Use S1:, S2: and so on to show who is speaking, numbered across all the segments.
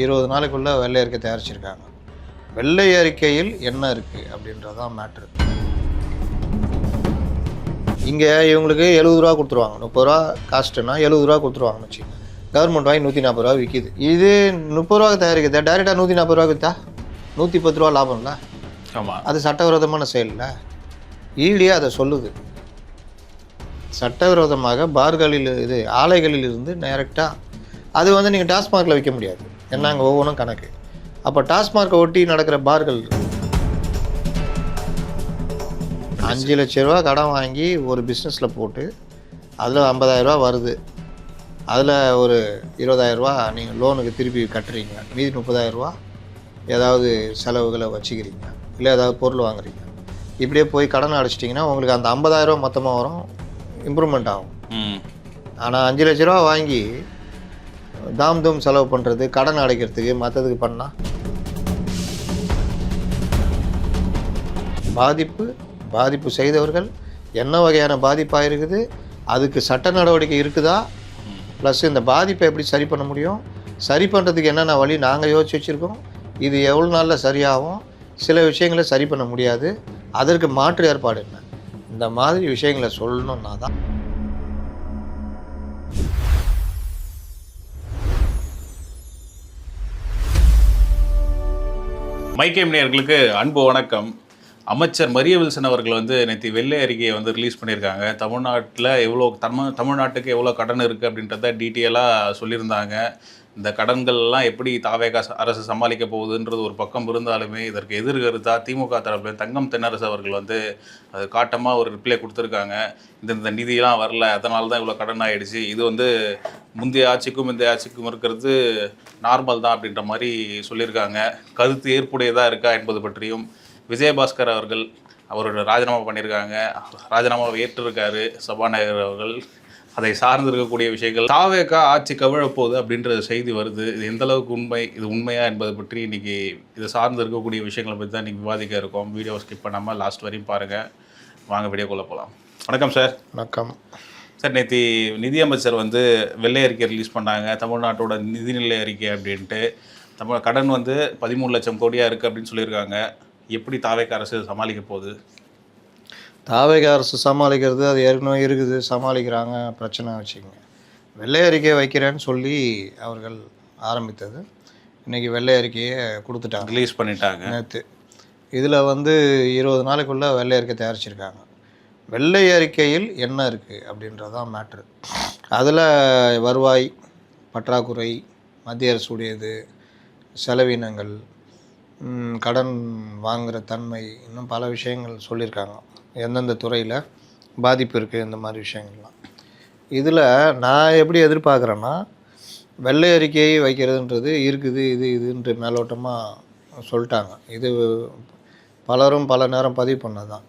S1: 20 நாளைக்குள்ளே வெள்ளை அறிக்கை தயாரிச்சிருக்காங்க. வெள்ளை அறிக்கையில் என்ன இருக்குது அப்படின்றதான் மேட்ரு. இங்கே இவங்களுக்கு 70 ரூபா கொடுத்துருவாங்க. 30 ரூபா காஸ்ட்டுன்னா 70 ரூபா கொடுத்துருவாங்கன்னு வச்சுக்கோங்க. கவர்மெண்ட் வாங்கி 140 ரூபா விற்கிது. இது 30 ரூபாய்க்கு தயாரிக்குது. டேரெக்டாக 140 ரூபா விற்றா 110 ரூபா லாபம்ல.
S2: ஆமாம்,
S1: அது சட்டவிரோதமான செயலில் ஈடியே அதை சொல்லுது. சட்டவிரோதமாக பார்களில் ஆலைகளில் இருந்து டைரெக்டாக அது நீங்கள் டாஸ்மார்க்கில் விற்க முடியாது. ஏன்னா அங்கே ஒவ்வொன்றும் கணக்கு. அப்போ டாஸ்மார்க்கை ஒட்டி நடக்கிற பார்கள் 5 லட்ச ரூபா கடன் வாங்கி ஒரு பிஸ்னஸில் போட்டு அதில் 50,000 ரூபா வருது. அதில் ஒரு 20,000 ரூபா நீங்கள் லோனுக்கு திருப்பி கட்டுறீங்க. மீதி 30,000 ரூபா ஏதாவது செலவுகளை வச்சுக்கிறீங்க, இல்லை ஏதாவது பொருள் வாங்குறீங்க. இப்படியே போய் கடன் அடைச்சிட்டிங்கன்னா உங்களுக்கு அந்த 50,000 ரூபா மொத்தமாக வரும், இம்ப்ரூவ்மெண்ட் ஆகும். ஆனால் 5 லட்ச ரூபா வாங்கி தாம் செலவு பண்ணுறது, கடன் அடைக்கிறதுக்கு மற்றதுக்கு பண்ணால் பாதிப்பு செய்தவர்கள் என்ன வகையான பாதிப்பாக இருக்குது, அதுக்கு சட்ட நடவடிக்கை இருக்குதா, ப்ளஸ் இந்த பாதிப்பை எப்படி சரி பண்ண முடியும், சரி பண்ணுறதுக்கு என்னென்ன வழி நாங்கள் யோசிச்சு வச்சுருக்கோம், இது எவ்வளோ நாளில் சரியாகும், சில விஷயங்களை சரி பண்ண முடியாது, அதற்கு மாற்று ஏற்பாடு என்ன, இந்த மாதிரி விஷயங்களை சொல்லணுன்னா தான்.
S2: மைக்கேம் நேயர்களுக்கு அன்பு வணக்கம். அமைச்சர் மரிய வில்சன் அவர்கள் நேற்று வெள்ளை அறிக்கையை ரிலீஸ் பண்ணியிருக்காங்க. தமிழ்நாட்டில் எவ்வளோ தமிழ்நாட்டுக்கு எவ்வளோ கடன் இருக்குது அப்படின்றத டீட்டெயிலாக சொல்லியிருந்தாங்க. இந்த கடன்கள்லாம் எப்படி தாவேகா அரசு சமாளிக்க போகுதுன்றது ஒரு பக்கம் இருந்தாலுமே இதற்கு எதிர்கருத்தா திமுக தரப்பில் தங்கம் தென்னரசு அவர்கள் அது காட்டமாக ஒரு ரிப்ளை கொடுத்துருக்காங்க. இந்த நிதியெல்லாம் வரல, அதனால தான் இவ்வளோ கடன் ஆகிடுச்சு, இது முந்தைய ஆட்சிக்கும் இந்த ஆட்சிக்கும் இருக்கிறது நார்மல் தான் அப்படின்ற மாதிரி சொல்லியிருக்காங்க. கருத்து ஏற்புடையதாக இருக்கா என்பது பற்றியும் விஜயபாஸ்கர் அவர்கள் அவரோட ராஜினாமா பண்ணியிருக்காங்க. ராஜினாமாவை ஏற்றிருக்காரு சபாநாயகர் அவர்கள். அதை சார்ந்து இருக்கக்கூடிய விஷயங்கள், தாவேகா ஆட்சி கவிழப்போகுது அப்படின்ற செய்தி வருது. இது எந்த அளவுக்கு உண்மை, இது உண்மையா என்பதை பற்றி இன்றைக்கி இதை சார்ந்து இருக்கக்கூடிய விஷயங்களை பற்றி தான் இன்றைக்கி விவாதிக்க இருக்கோம். வீடியோவை ஸ்கிப் பண்ணாமல் லாஸ்ட் வரையும் பாருங்கள். வாங்க வீடியோக்குள்ளே போகலாம். வணக்கம் சார்.
S1: வணக்கம்
S2: சார். நேற்று நிதியமைச்சர் வெள்ளை அறிக்கை ரிலீஸ் பண்ணாங்க, தமிழ்நாட்டோட நிதிநிலை அறிக்கை அப்படின்ட்டு. கடன் 13 லட்சம் கோடியாக இருக்குது அப்படின்னு சொல்லியிருக்காங்க. எப்படி தாவேகா அரசு சமாளிக்க போகுது?
S1: தாவேகா அரசு சமாளிக்கிறது அது ஏற்கனவே இருக்குது, சமாளிக்கிறாங்க, பிரச்சனை வச்சுக்கோங்க. வெள்ளை அறிக்கையை வைக்கிறேன்னு சொல்லி அவர்கள் ஆரம்பித்தது, இன்றைக்கி வெள்ளை அறிக்கையை கொடுத்துட்டாங்க,
S2: ரிலீஸ் பண்ணிட்டாங்க
S1: நேற்று. இதில் 20 நாளைக்குள்ளே வெள்ளை அறிக்கை தயாரிச்சிருக்காங்க. வெள்ளை அறிக்கையில் என்ன இருக்குது அப்படின்றதான் மேட்ரு. அதில் வருவாய் பற்றாக்குறை, மத்திய அரசுடையது, செலவினங்கள், கடன் வாங்குகிற தன்மை, இன்னும் பல விஷயங்கள் சொல்லியிருக்காங்க. எந்தெந்த துறையில் பாதிப்பு இருக்குது, இந்த மாதிரி விஷயங்கள்லாம். இதில் நான் எப்படி எதிர்பார்க்குறேன்னா, வெள்ளை அறிக்கையை வைக்கிறதுன்றது இருக்குது, இதுன்ற மேலோட்டமாக சொல்லிட்டாங்க. இது பலரும் பல நேரம் பதிவு பண்ணது தான்.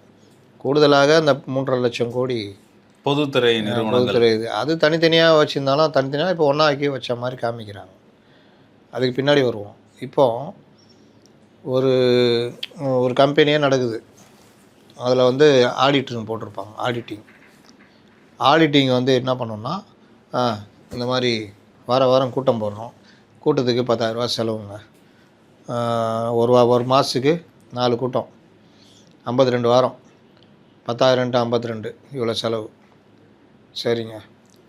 S1: கூடுதலாக இந்த 3.5 லட்சம் கோடி
S2: பொதுத்துறை
S1: இது அது தனித்தனியாக வச்சுருந்தாலும் தனித்தனியாக இப்போ ஒன்றா ஆக்கி வச்ச மாதிரி காமிக்கிறாங்க. அதுக்கு பின்னாடி வருவோம். இப்போது ஒரு கம்பெனியே நடக்குது, அதில் ஆடிட்டர்னு போட்டிருப்பாங்க. ஆடிட்டிங் என்ன பண்ணோன்னா, இந்த மாதிரி வாரம் கூட்டம் போடுறோம், கூட்டத்துக்கு 10,000 ரூபா செலவுங்க, ஒரு மாதத்துக்கு 4 கூட்டம், 52 வாரம், 10,000 × 52 இவ்வளோ செலவு. சரிங்க,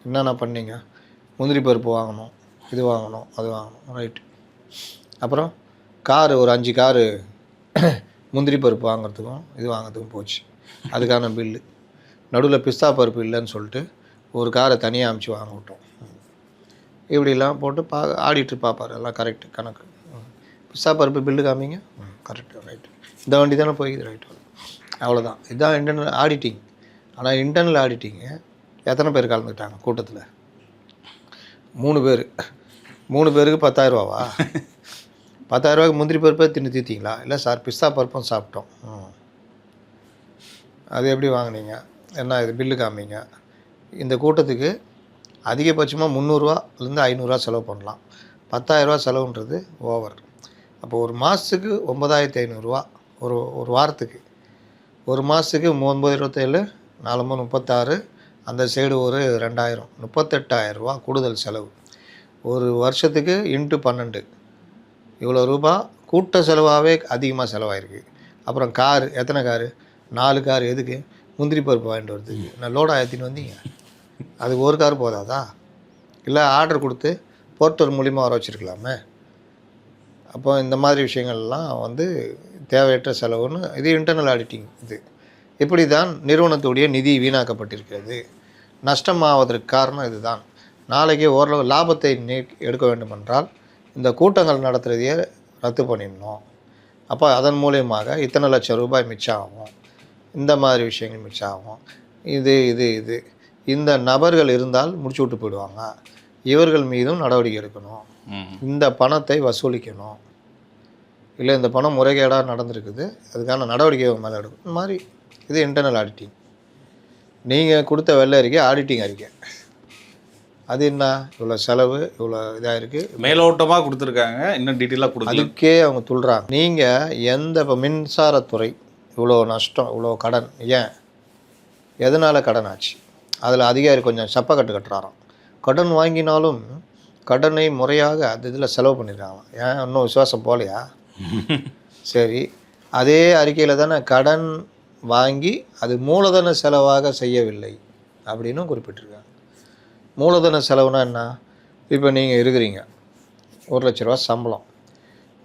S1: என்னென்ன பண்ணீங்க? முந்திரி பருப்பு வாங்கணும், இது வாங்கணும், அது வாங்கணும், ரைட்டு. அப்புறம் காரு, ஒரு 5 காரு முந்திரி பருப்பு வாங்குறதுக்கும் இது வாங்குறதுக்கும் போச்சு, அதுக்கான பில்லு. நடுவில் பிஸ்தா பருப்பு இல்லைன்னு சொல்லிட்டு ஒரு காரை தனியாக அமுச்சு வாங்க விட்டோம். இப்படிலாம் போட்டு ஆடிட்டர் பார்ப்பார், எல்லாம் கரெக்டு கணக்கு. பிஸ்தா பருப்பு பில்லு காமிங்க, கரெக்டு, ரைட்டு. இந்த வண்டி தானே போய்க்குது, ரைட்டு, அவ்வளோதான். இதுதான் இன்டர்னல் ஆடிட்டிங். ஆனால் இன்டர்னல் ஆடிட்டிங்கு எத்தனை பேர் கலந்துக்கிட்டாங்க கூட்டத்தில்? 3 பேர். 3 பேருக்கு 10,000 ரூபாவா? 10,000 ரூபாய்க்கு முந்திரி பருப்பே தீர்த்தீங்களா? இல்லை சார், பிஸ்தா பருப்பும் சாப்பிட்டோம். அது எப்படி வாங்கினீங்க, என்ன இது பில்லு காமிங்க. இந்த கூட்டத்துக்கு அதிகபட்சமாக 300ரூவாலேருந்து 500 செலவு பண்ணலாம். 10,000 ரூபா செலவுன்றது ஓவர். அப்போ ஒரு மாதத்துக்கு 9,500 ஒரு வாரத்துக்கு. ஒரு மாதத்துக்கு 9 27 4 36, அந்த சைடு ஒரு 2000, 38,000 ரூபா கூடுதல் செலவு. ஒரு வருஷத்துக்கு × 12 இவ்வளோ ரூபா கூட்ட செலவாகவே அதிகமாக செலவாயிருக்கு. அப்புறம் காரு, எத்தனை காரு? 4 காரு. எதுக்கு? முந்திரி பருப்பு வாங்கிட்டு வரதுக்கு. நான் லோடாக ஏற்றின்னு வந்தீங்க. அதுக்கு ஒரு கார் போதாதா? இல்லை ஆர்டர் கொடுத்து போர்ட்டர் மூலிமா வர வச்சுருக்கலாமே. அப்போ இந்த மாதிரி விஷயங்கள்லாம் வந்து தேவையற்ற செலவுன்னு, இது இன்டர்னல் ஆடிட்டிங். இது இப்படி தான் நிறுவனத்துடைய நிதி வீணாக்கப்பட்டிருக்கிறது. நஷ்டமாவதற்கு காரணம் இதுதான். நாளைக்கு ஓரளவு லாபத்தை எடுக்க வேண்டுமென்றால் இந்த கூட்டங்கள் நடத்துகிறதையே ரத்து பண்ணிடணும். அப்போ அதன் மூலியமாக இத்தனை லட்சம் ரூபாய் மிச்சம் ஆகும். இந்த மாதிரி விஷயங்கள் மிச்சம் ஆகும். இது இந்த நபர்கள் இருந்தால் முடிச்சு விட்டு போயிடுவாங்க. இவர்கள் மீதும் நடவடிக்கை எடுக்கணும். இந்த பணத்தை வசூலிக்கணும். இல்லை இந்த பணம் முறைகேடாக நடந்திருக்குது, அதுக்கான நடவடிக்கை மேலே எடுக்கும். இந்த மாதிரி இது இன்டர்னல் ஆடிட்டிங். நீங்கள் கொடுத்த வெள்ளை அறிக்கை ஆடிட்டிங் அறிக்கை. அது என்ன, இவ்வளோ செலவு, இவ்வளோ இதாக இருக்குது,
S2: மேலோட்டமாக கொடுத்துருக்காங்க, இன்னும் டீட்டெயிலாக கொடுத்து
S1: அதுக்கே அவங்க துள்ளுறாங்க. நீங்கள் இப்போ மின்சாரத்துறை இவ்வளோ நஷ்டம், இவ்வளோ கடன், ஏன் எதனால் கடன் ஆச்சு? அதில் அதிகாரி கொஞ்சம் சப்பக்கட்டு கட்டுறாராம். கடன் வாங்கினாலும் கடனை முறையாக அது இதில் செலவு பண்ணியிருக்காங்களாம். ஏன் இன்னும் விசுவாசம் போகலையா? சரி, அதே அறிக்கையில் தானே கடன் வாங்கி அது மூலதன செலவாக செய்யவில்லை அப்படின்னு குறிப்பிட்டிருக்காங்க. மூலதன செலவுனா என்ன? இப்போ நீங்கள் இருக்கிறீங்க, 1 லட்ச ரூபா சம்பளம்,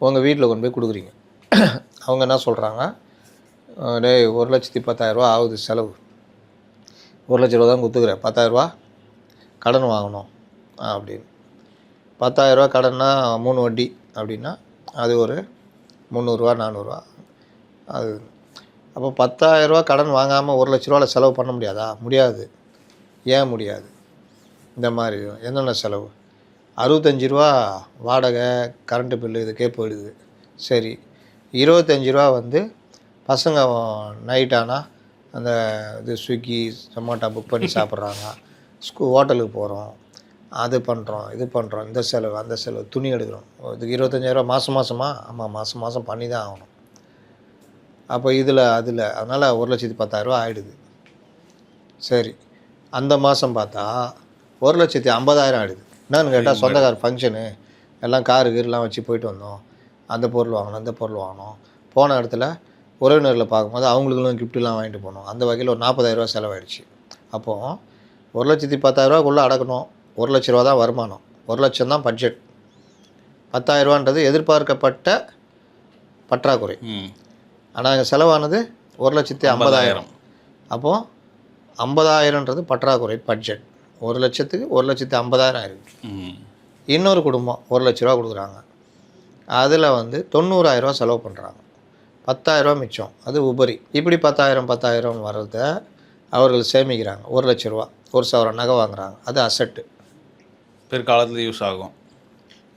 S1: உங்கள் வீட்டில் கொண்டு போய் கொடுக்குறீங்க. அவங்க என்ன சொல்கிறாங்க, டேய் 1,10,000 ஆகுது செலவு, 1 லட்ச ரூபா தான் கொடுத்துக்கிறேன், 10,000 கடன் வாங்கணும் அப்படின்னு. 10,000 கடன்னா 3 வட்டி அப்படின்னா அது ஒரு 300 400 அது. அப்போ 10,000 கடன் வாங்காமல் 1 லட்ச ரூபாவில் செலவு பண்ண முடியாதா? முடியாது. ஏன் முடியாது? இந்த மாதிரி என்னென்ன செலவு? 65 ரூபா வாடகை, கரண்ட்டு பில்லு இதுக்கே போயிடுது. சரி, 25 ரூபா வந்து பசங்க நைட் ஆனால் அந்த இது ஸ்விக்கி ஜொமேட்டோ புக் பண்ணி சாப்பிட்றாங்க, ஹோட்டலுக்கு போகிறோம், அது பண்ணுறோம், இது பண்ணுறோம், இந்த செலவு அந்த செலவு, துணி எடுக்கிறோம், இதுக்கு 25,000 மாதமா? ஆமாம், மாதம் பண்ணி தான் ஆகணும். அப்போ அதில் அதனால் 1,10,000 ஆகிடுது. சரி, அந்த மாதம் பார்த்தா 1,50,000 ஆகிடுது. என்னன்னு கேட்டால் சொந்தக்கார ஃபங்க்ஷனு எல்லாம் காரு கீரெலாம் வச்சு போயிட்டு வந்தோம், அந்த பொருள் வாங்கணும், இந்த பொருள் வாங்கணும், போன இடத்துல உறவினர்களை பார்க்கும்போது அவங்களுக்குலாம் கிஃப்ட்டுலாம் வாங்கிட்டு போனோம், அந்த வகையில் ஒரு 40,000 செலவாயிடுச்சு. அப்போது 1,10,000 அடக்கணும், 1 லட்ச ரூபா தான் வருமானம், 1 லட்சம் தான் பட்ஜெட், 10,000 எதிர்பார்க்கப்பட்ட பற்றாக்குறை. ஆனால் அங்கே செலவானது 1,50,000. அப்போது 50,000 பற்றாக்குறை பட்ஜெட், 1 லட்சத்துக்கு 1,50,000 இருக்குது. இன்னொரு குடும்பம் 1 லட்ச ரூபா கொடுக்குறாங்க, அதில் வந்து 90,000 செலவு பண்ணுறாங்க, 10,000 மிச்சம், அது உபரி. இப்படி 10,000 வர்றத அவர்கள் சேமிக்கிறாங்க. 1 லட்ச ரூபா, 1 சவரன் நகை வாங்குறாங்க, அது அசட்டு,
S2: பிற்காலத்தில் யூஸ் ஆகும்.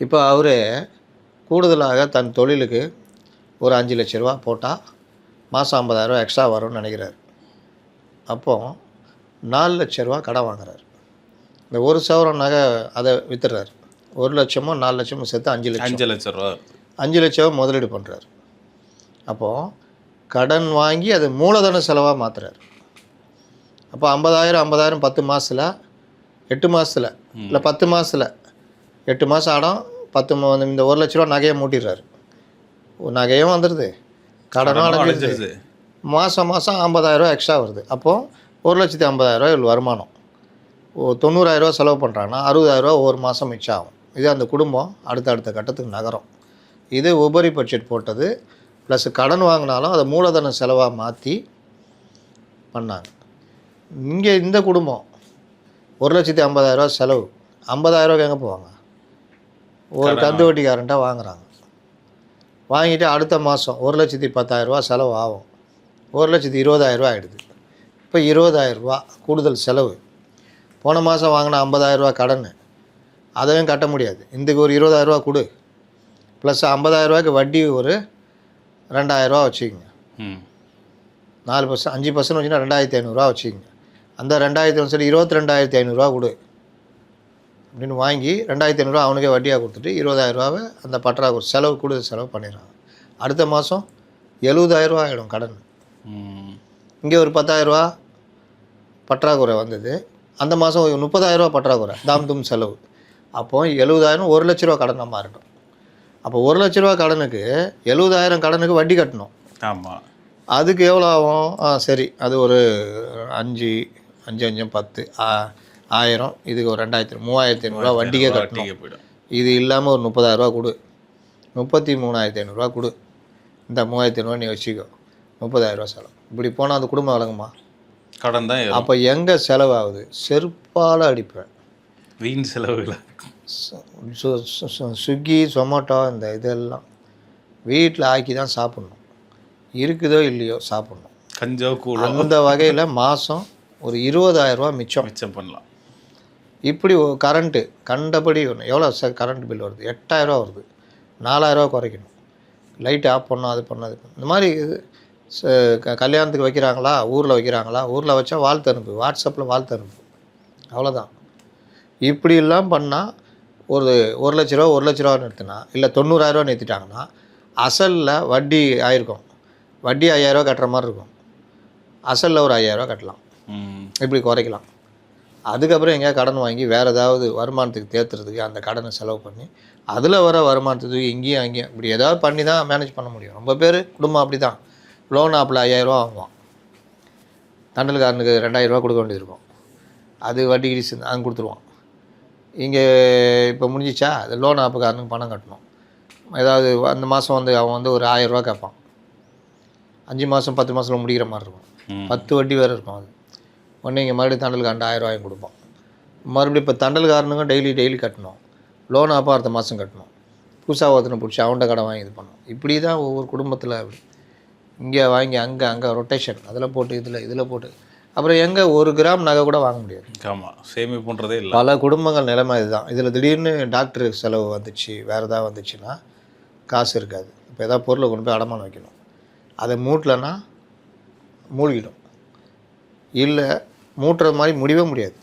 S1: இப்போ அவர் கூடுதலாக தன் தொழிலுக்கு ஒரு 5 லட்ச ரூபா போட்டால் மாதம் 50,000 எக்ஸ்ட்ரா வரும்னு நினைக்கிறார். அப்போது 4 லட்ச ரூபா கடன் வாங்குறாரு. இந்த 1 சவரன் நகை அதை விற்றுறாரு. 1 லட்சமோ 4 லட்சமோ சேர்த்து 5 லட்ச ரூபா 5 லட்ச ரூபா முதலீடு பண்ணுறாரு. அப்போது கடன் வாங்கி அது மூலதன செலவாக மாற்றுறாரு. அப்போ 50,000 10 மாதத்தில், 8 மாதத்தில், இல்லை 10 மாதத்தில், 8 மாதம் ஆடம், 10 இந்த 1 லட்ச ரூபா நகையை மூட்டிடுறாரு. நகையும் வந்துடுது, கடனும் அடைஞ்சிடுது, மாதம் 50,000 எக்ஸ்ட்ரா வருது. அப்போது 1,50,000 இவ்வளோ வருமானம், 90,000 செலவு பண்ணுறாங்கன்னா 60,000 ஒவ்வொரு மாதம் மிச்சம் ஆகும். இது அந்த குடும்பம் அடுத்த கட்டத்துக்கு நகரும். இது உபரி பட்ஜெட் போட்டது ப்ளஸ் கடன் வாங்கினாலும் அதை மூலதன செலவாக மாற்றி பண்ணாங்க. இங்கே இந்த குடும்பம் 1,50,000 செலவு, 50,000 எங்கே போவாங்க? ஒரு கந்து வட்டிக்காரன்ட்டாக வாங்குகிறாங்க. வாங்கிட்டு அடுத்த மாதம் 1,10,000 செலவு ஆகும், 1,20,000 ஆகிடுது. இப்போ 20,000 கூடுதல் செலவு. போன மாதம் வாங்கின 50,000 கடன், அதையும் கட்ட முடியாது. இன்றைக்கு ஒரு 20,000 கொடு, ப்ளஸ் 50,000 வட்டி ஒரு 2,000 வச்சுக்கோங்க, 4% 5% வச்சுன்னா 2,500 வச்சுக்கோங்க. அந்த 2,500 சரி 22,500 கொடு அப்படின்னு வாங்கி 2,500 அவனுக்கே வட்டியாக கொடுத்துட்டு 20,000 அந்த பற்றாக்குறை செலவு கூடுதல் செலவு பண்ணிடுறாங்க. அடுத்த மாதம் 70,000 ஆகிடும் கடன். இங்கே ஒரு 10,000 பற்றாக்குறை வந்தது, அந்த மாதம் 30,000 பற்றாக்குறை தாம் தும் செலவு. அப்போது 70,000 1 லட்ச ரூபா கடனாக மாறிடும். அப்போ 1,00,000 கடனுக்கு 70,000 கடனுக்கு வட்டி கட்டணும்.
S2: ஆமாம்.
S1: அதுக்கு எவ்வளோ ஆகும்? சரி, அது ஒரு 5 5 5 10 1000, இதுக்கு ஒரு 2000 3,500 வட்டிக்கே கட்டணும்.
S2: போயிடும்.
S1: இது இல்லாமல் ஒரு 30,000 கொடு, 33,500 கொடு, இந்த 3,500 நீ வச்சுக்கோ, 30,000 செலவு. இப்படி போனால் அந்த குடும்பம் வழங்குமா?
S2: கடன் தான்.
S1: அப்போ எங்கே செலவாகுது? செருப்பால் அடிப்பேன்.
S2: வீண் செலவுகளை.
S1: ஸ்விக்கி சொமேட்டோ இந்த இதெல்லாம் வீட்டில் ஆக்கி தான் சாப்பிட்ணும். இருக்குதோ இல்லையோ சாப்பிட்ணும்.
S2: கஞ்சோ கூழோ
S1: அந்த வகையில் மாதம் ஒரு 20,000 மிச்சம்
S2: பண்ணலாம்.
S1: இப்படி கரண்ட்டு கண்டபடி எவ்வளோ கரண்ட் பில் வருது? 8,000 வருது. 4,000 குறைக்கணும். லைட்டு ஆஃப் பண்ணோம், அது பண்ணோம், அது பண்ணோம். இந்த மாதிரி கல்யாணத்துக்கு வைக்கிறாங்களா, ஊரில் வைக்கிறாங்களா, ஊரில் வச்சா வாழ்த்து அனுப்பு, வாட்ஸ்அப்பில் வாழ்த்து அனுப்பு, அவ்வளோதான். இப்படிலாம் பண்ணால் ஒரு 1,00,000 1,00,000 நிறுத்தினா, இல்லை 90,000 நிறுத்திட்டாங்கன்னா அசலில் வட்டி ஆயிருக்கும். வட்டி 5,000 கட்டுற மாதிரி இருக்கும். அசலில் ஒரு 5,000 கட்டலாம். இப்படி குறைக்கலாம். அதுக்கப்புறம் எங்கேயா கடன் வாங்கி வேறு ஏதாவது வருமானத்துக்கு தேர்த்துறதுக்கு அந்த கடனை செலவு பண்ணி அதில் வர வருமானத்துக்கு இங்கேயும் அங்கேயும் இப்படி ஏதாவது பண்ணி தான் மேனேஜ் பண்ண முடியும். ரொம்ப பேர் குடும்பம் அப்படி தான். லோன் ஆப்பில் 5,000 வாங்குவான், தண்டல்காரனுக்கு 2,000 கொடுக்க வேண்டியது இருக்கும். அது வட்டி கிடிச்சு அங்கே கொடுத்துருவான். இங்கே இப்போ முடிஞ்சிச்சா, அது லோன் ஆப்புக்காரனுக்கு பணம் கட்டணும். ஏதாவது அந்த மாதம் வந்து அவன் வந்து ஒரு 1,000 கேட்பான். 5 மாதம் 10 மாதத்தில் முடிக்கிற மாதிரி இருக்கும். 10 வட்டி வேறு இருக்கும். அது ஒன்று இங்கே மறுபடியும் தண்டல்காரன் 1,000 கொடுப்பான். மறுபடியும் இப்போ தண்டல்காரனுக்கும் டெய்லி கட்டணும். லோன் ஆப்போ அடுத்த மாதம் கட்டணும். புதுசாக ஒருத்தனை பிடிச்சி அவன்கிட்ட கடன் வாங்கி இது பண்ணணும். இப்படி தான் ஒவ்வொரு குடும்பத்தில் அப்படி இங்கே வாங்கி அங்கே ரொட்டேஷன், அதில் போட்டு இதில் போட்டு அப்புறம் எங்கே 1 கிராம் நகை கூட வாங்க முடியாது.
S2: ஆமாம், சேமிப்பு பண்ணுறதே இல்லை.
S1: பல குடும்பங்கள் நிலைமை இதுதான். இதில் திடீர்னு டாக்டர் செலவு வந்துச்சு, வேறு ஏதாவது வந்துச்சுன்னா காசு இருக்காது. இப்போ எதாவது பொருளை கொண்டு போய் அடமானம் வைக்கணும். அதை மூட்டலைன்னா மூழ்கிடும். இல்லை மூட்டுறது மாதிரி முடியவே முடியாது.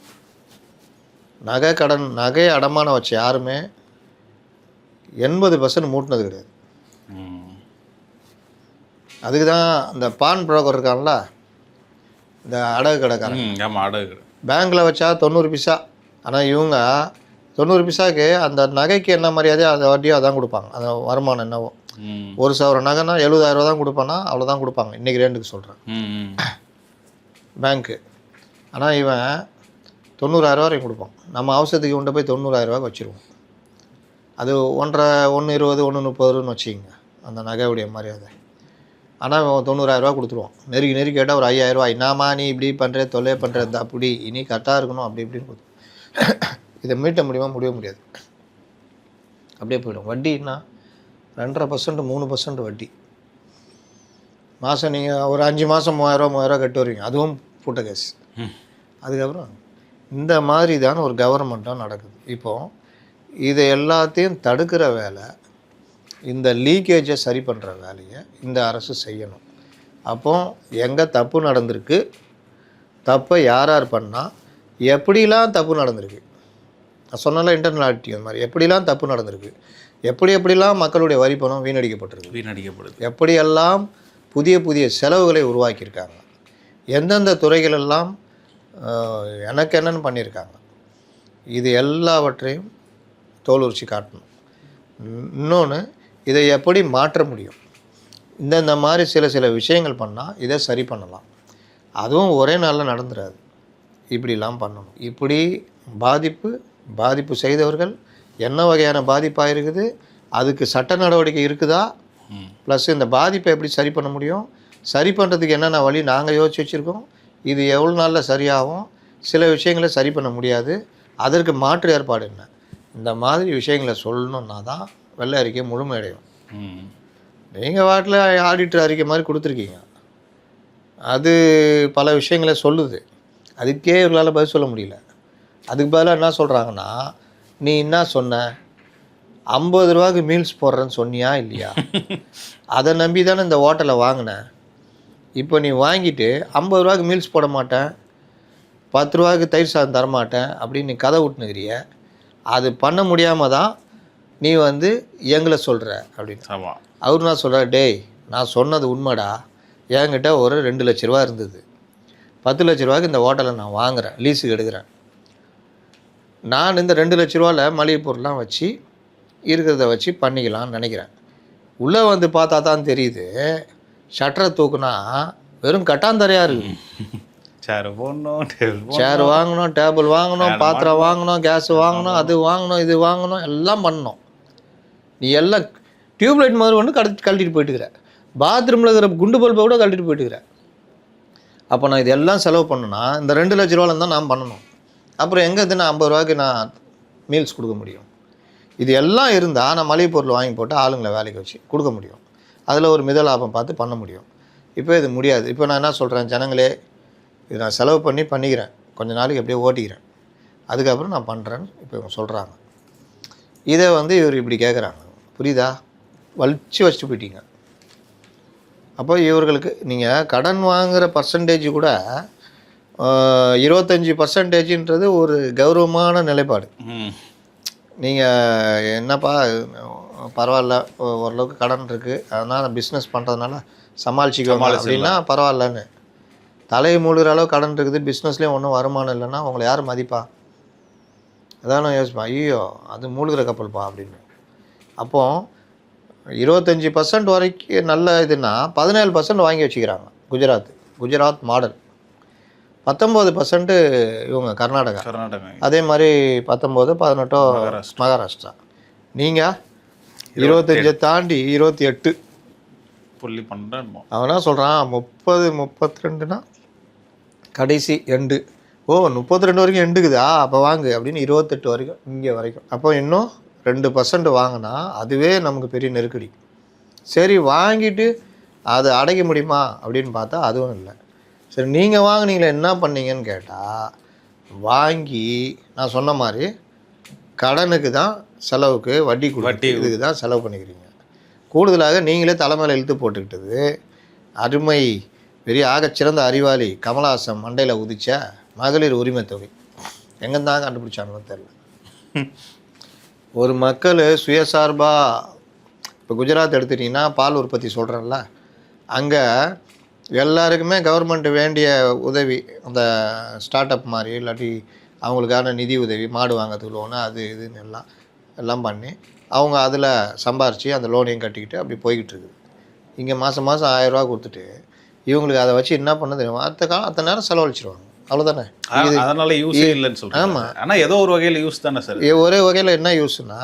S1: நகையை அடமானம் வச்ச யாருமே 80% மூட்டினது கிடையாது. அதுக்கு தான் இந்த பான் புரோக்கர் இருக்கான்ல, இந்த அடகு கடைக்காரன்.
S2: ஆமாம், அடகு கடை
S1: பேங்க்கில் வச்சா 90 பைசா. ஆனால் இவங்க 90 பைசாவுக்கு அந்த நகைக்கு என்ன மரியாதையோ அந்த வட்டியோ அதான் கொடுப்பாங்க. அந்த வருமானம் என்னவோ, 1,000 நகைன்னா 70,000 தான் கொடுப்பானா, அவ்வளோதான் கொடுப்பாங்க இன்றைக்கி ரேண்டுக்கு சொல்கிறேன் பேங்க்கு. ஆனால் இவன் 90,000 வரைக்கும் கொடுப்பான். நம்ம அவசரத்துக்கு கொண்டு போய் 90,000 வச்சுருவோம். அது 1.20 1.30 வச்சுக்கிங்க அந்த நகையுடைய மரியாதை. ஆனால் 90,000 கொடுத்துருவான். நெருக்கி கேட்டால் ஒரு 5,000. என்னம்மா நீ இப்படி பண்ணுற, தொல்லை பண்ணுற, அப்படி இனி கரெக்டாக இருக்கணும், அப்படி இப்படின்னு இதை மீட்ட முடியுமா? முடிய முடியாது. அப்படியே போயிடும். வட்டின்னா 2.5% 3% வட்டி. மாதம் நீங்கள் ஒரு 5 மாதம் 3,000 கட்டி வருவீங்க, அதுவும் பூட்ட கேஸ். அதுக்கப்புறம் இந்த மாதிரி தானே ஒரு கவர்மெண்ட்டாக நடக்குது. இப்போது இதை எல்லாத்தையும் தடுக்கிற வேலை, இந்த லீக்கேஜை சரி பண்ணுற வேலையை இந்த அரசு செய்யணும். அப்போ எங்கே தப்பு நடந்திருக்கு, தப்பை யார் பண்ணால், எப்படிலாம் தப்பு நடந்திருக்கு, நான் சொன்னால இன்டர்னல் ஆடிட்டிங் அந்த மாதிரி எப்படிலாம் தப்பு நடந்திருக்கு, எப்படிலாம் மக்களுடைய வரி பணம் வீணடிக்கப்படுது, எப்படியெல்லாம் புதிய செலவுகளை உருவாக்கியிருக்காங்க, எந்தெந்த துறைகளெல்லாம் எனக்கு என்னென்னு பண்ணியிருக்காங்க, இது எல்லாவற்றையும் தோல் உரிச்சு காட்டணும். இன்னொன்று, இதை எப்படி மாற்ற முடியும், இந்த மாதிரி சில விஷயங்கள் பண்ணால் இதை சரி பண்ணலாம். அதுவும் ஒரே நாளில் நடந்துடாது. இப்படிலாம் பண்ணணும். இப்படி பாதிப்பு செய்தவர்கள் என்ன வகையான பாதிப்பாக இருக்குது, அதுக்கு சட்ட நடவடிக்கை இருக்குதா, ப்ளஸ் இந்த பாதிப்பை எப்படி சரி பண்ண முடியும், சரி பண்ணுறதுக்கு என்னென்ன வழி நாங்கள் யோசிச்சு வச்சுருக்கோம், இது எவ்வளோ நாளில் சரியாகும், சில விஷயங்களை சரி பண்ண முடியாது, அதற்கு மாற்று ஏற்பாடு என்ன, இந்த மாதிரி விஷயங்களை சொல்லணுன்னா தான் வெள்ளை அறிக்கை முழுமையடையும். நீங்கள் வாட்டில் ஆடிட்டர் அறிக்கை மாதிரி கொடுத்துருக்கீங்க, அது பல விஷயங்களை சொல்லுது, அதுக்கே இவங்களால் பதில் சொல்ல முடியல. அதுக்கு பதிலாக என்ன சொல்கிறாங்கன்னா, நீ என்ன சொன்ன, 50 ரூபாய்க்கு மீல்ஸ் போடுறேன்னு சொன்னியா இல்லையா, அதை நம்பி தானே இந்த ஹோட்டலை வாங்கினேன். இப்போ நீ வாங்கிட்டு 50 ரூபாய்க்கு மீல்ஸ் போட மாட்டேன், 10 ரூபாய்க்கு தயிர் சாதம் தரமாட்டேன் அப்படின்னு நீ கதை விட்டுனுக்கிறிய. அது பண்ண முடியாமல் தான் நீ வந்து எங்களை சொல்கிற அப்படின்னு. அவர் நான் சொல்கிறார், டேய் நான் சொன்னது உண்மைடா, என்கிட்ட ஒரு 2 லட்ச ரூபா இருந்தது, 10 லட்ச ரூபாய்க்கு இந்த ஹோட்டலை நான் வாங்குகிறேன், லீஸுக்கு எடுக்கிறேன். நான் இந்த 2 லட்ச ரூபாவில் மளிகை பொருள்லாம் வச்சு இருக்கிறத வச்சு பண்ணிக்கலாம்னு நினைக்கிறேன். உள்ளே வந்து பார்த்தா தான் தெரியுது, ஷட்டரை தூக்குனா வெறும் கட்டாந்தரையாக இருக்குது.
S2: சேர் போடணும், டேபிள்
S1: சேர் வாங்கணும், டேபிள் வாங்கணும், பாத்திரம் வாங்கணும், கேஸ் வாங்கணும், அது வாங்கணும், இது வாங்கணும், எல்லாம் பண்ணணும். நீ எல்லாம் டியூப்லைட் மாதிரி ஒன்று கழட்டிட்டு போயிட்டுக்கிற, பாத்ரூமில் இருக்கிற குண்டு பல்பை கூட கழட்டிட்டு போயிட்டுக்கிற. அப்போ நான் இது எல்லாம் செலவு பண்ணணும்னா இந்த 2 லட்ச ரூபாவில் தான் நான் பண்ணணும். அப்புறம் எங்கே நான் 50 ரூபாய்க்கு நான் மீல்ஸ் கொடுக்க முடியும்? இது எல்லாம் இருந்தால் நான் மளிகை பொருள் வாங்கி போட்டு ஆளுங்களை வேலைக்கு வச்சு கொடுக்க முடியும். அதில் ஒரு மித லாபம் பார்த்து பண்ண முடியும். இப்போ இது முடியாது. இப்போ நான் என்ன சொல்கிறேன், ஜனங்களே இது நான் செலவு பண்ணிக்கிறேன், கொஞ்ச நாளைக்கு அப்படியே ஓட்டிக்கிறேன், அதுக்கப்புறம் நான் பண்ணுறேன்னு இப்போ இவங்க சொல்கிறாங்க. இதை வந்து இவர் இப்படி கேட்குறாங்க, புரியுதா? வச்சுட்டு போயிட்டீங்க. அப்போ இவர்களுக்கு கடன் வாங்குகிற பர்சன்டேஜ் கூட 25%ன்றது ஒரு கௌரவமான நிலைப்பாடு. நீங்கள் என்னப்பா பரவாயில்ல, ஓரளவுக்கு கடன் இருக்குது, அதனால் பிஸ்னஸ் பண்ணுறதுனால சமாளிச்சிக்குவாங்க அப்படின்னா பரவாயில்லன்னு. தலையை மூழ்கிற அளவு கடன் இருக்குது, பிஸ்னஸ்லேயும் ஒன்றும் வருமானம் இல்லைன்னா உங்களை யார் மதிப்பா? அதான் நான் யோசிப்பேன், ஐயோ அது மூழ்கிற கப்பல்ப்பா அப்படின்னு. அப்போது 25% வரைக்கும் நல்ல இதுன்னா 17% வாங்கி வச்சுக்கிறாங்க குஜராத் மாடல். 19% இவங்க கர்நாடகா. அதே மாதிரி 19, 18 மகாராஷ்டிரா. நீங்கள் 25 தாண்டி 28
S2: புள்ளி பண்ணுறேன்.
S1: அவனா சொல்கிறான் 30, 32னா கடைசி எண்டு. ஓ 32 வரைக்கும் எண்டுக்குதா, அப்போ வாங்கு அப்படின்னு 28 வரைக்கும் இங்கே வரைக்கும். அப்போ இன்னும் 2% வாங்கினா அதுவே நமக்கு பெரிய நெருக்கடி. சரி வாங்கிட்டு அதை அடைக்க முடியுமா அப்படின்னு பார்த்தா அதுவும் இல்லை. சரி நீங்கள் வாங்கினீங்களே என்ன பண்ணீங்கன்னு கேட்டால், வாங்கி நான் சொன்ன மாதிரி கடனுக்கு தான் செலவுக்கு வட்டி இதுக்கு தான் செலவு பண்ணிக்கிறீங்க. கூடுதலாக நீங்களே தலைமையில் இழுத்து போட்டுக்கிட்டது அருமை பெரிய ஆகச்சிறந்த அறிவாளி கமலஹாசன் மண்டையில் உதிச்ச மகளிர் உரிமை தொகை எங்கேருந்தான் கண்டுபிடிச்சானு தெரியல. ஒரு மக்கள் சுயசார்பாக, இப்போ குஜராத் எடுத்துட்டிங்கன்னா பால் உற்பத்தி சொல்கிறேன்ல, அங்கே எல்லாருக்குமே கவர்மெண்ட் வேண்டிய உதவி, அந்த ஸ்டார்ட் அப் மாதிரி இல்லாட்டி அவங்களுக்கான நிதி உதவி, மாடு வாங்கிறதுக்கு லோனு, அது இதுன்னு எல்லாம் பண்ணி அவங்க அதில் சம்பாரித்து அந்த லோனையும் கட்டிக்கிட்டு அப்படி போய்கிட்டு இருக்குது. இங்கே மாதம் 1000 ரூபா கொடுத்துட்டு இவங்களுக்கு அதை வச்சு என்ன பண்ண தெரியும், அடுத்த நேரம் செலவழிச்சிருவாங்க. அவ்வளோதானே.
S2: அதனால யூஸ் இல்லைன்னு சொல்கிறேன். ஆமாம், ஆனால் ஏதோ ஒரு வகையில் யூஸ் தானே சார்.
S1: ஒரே வகையில் என்ன யூஸ்னா,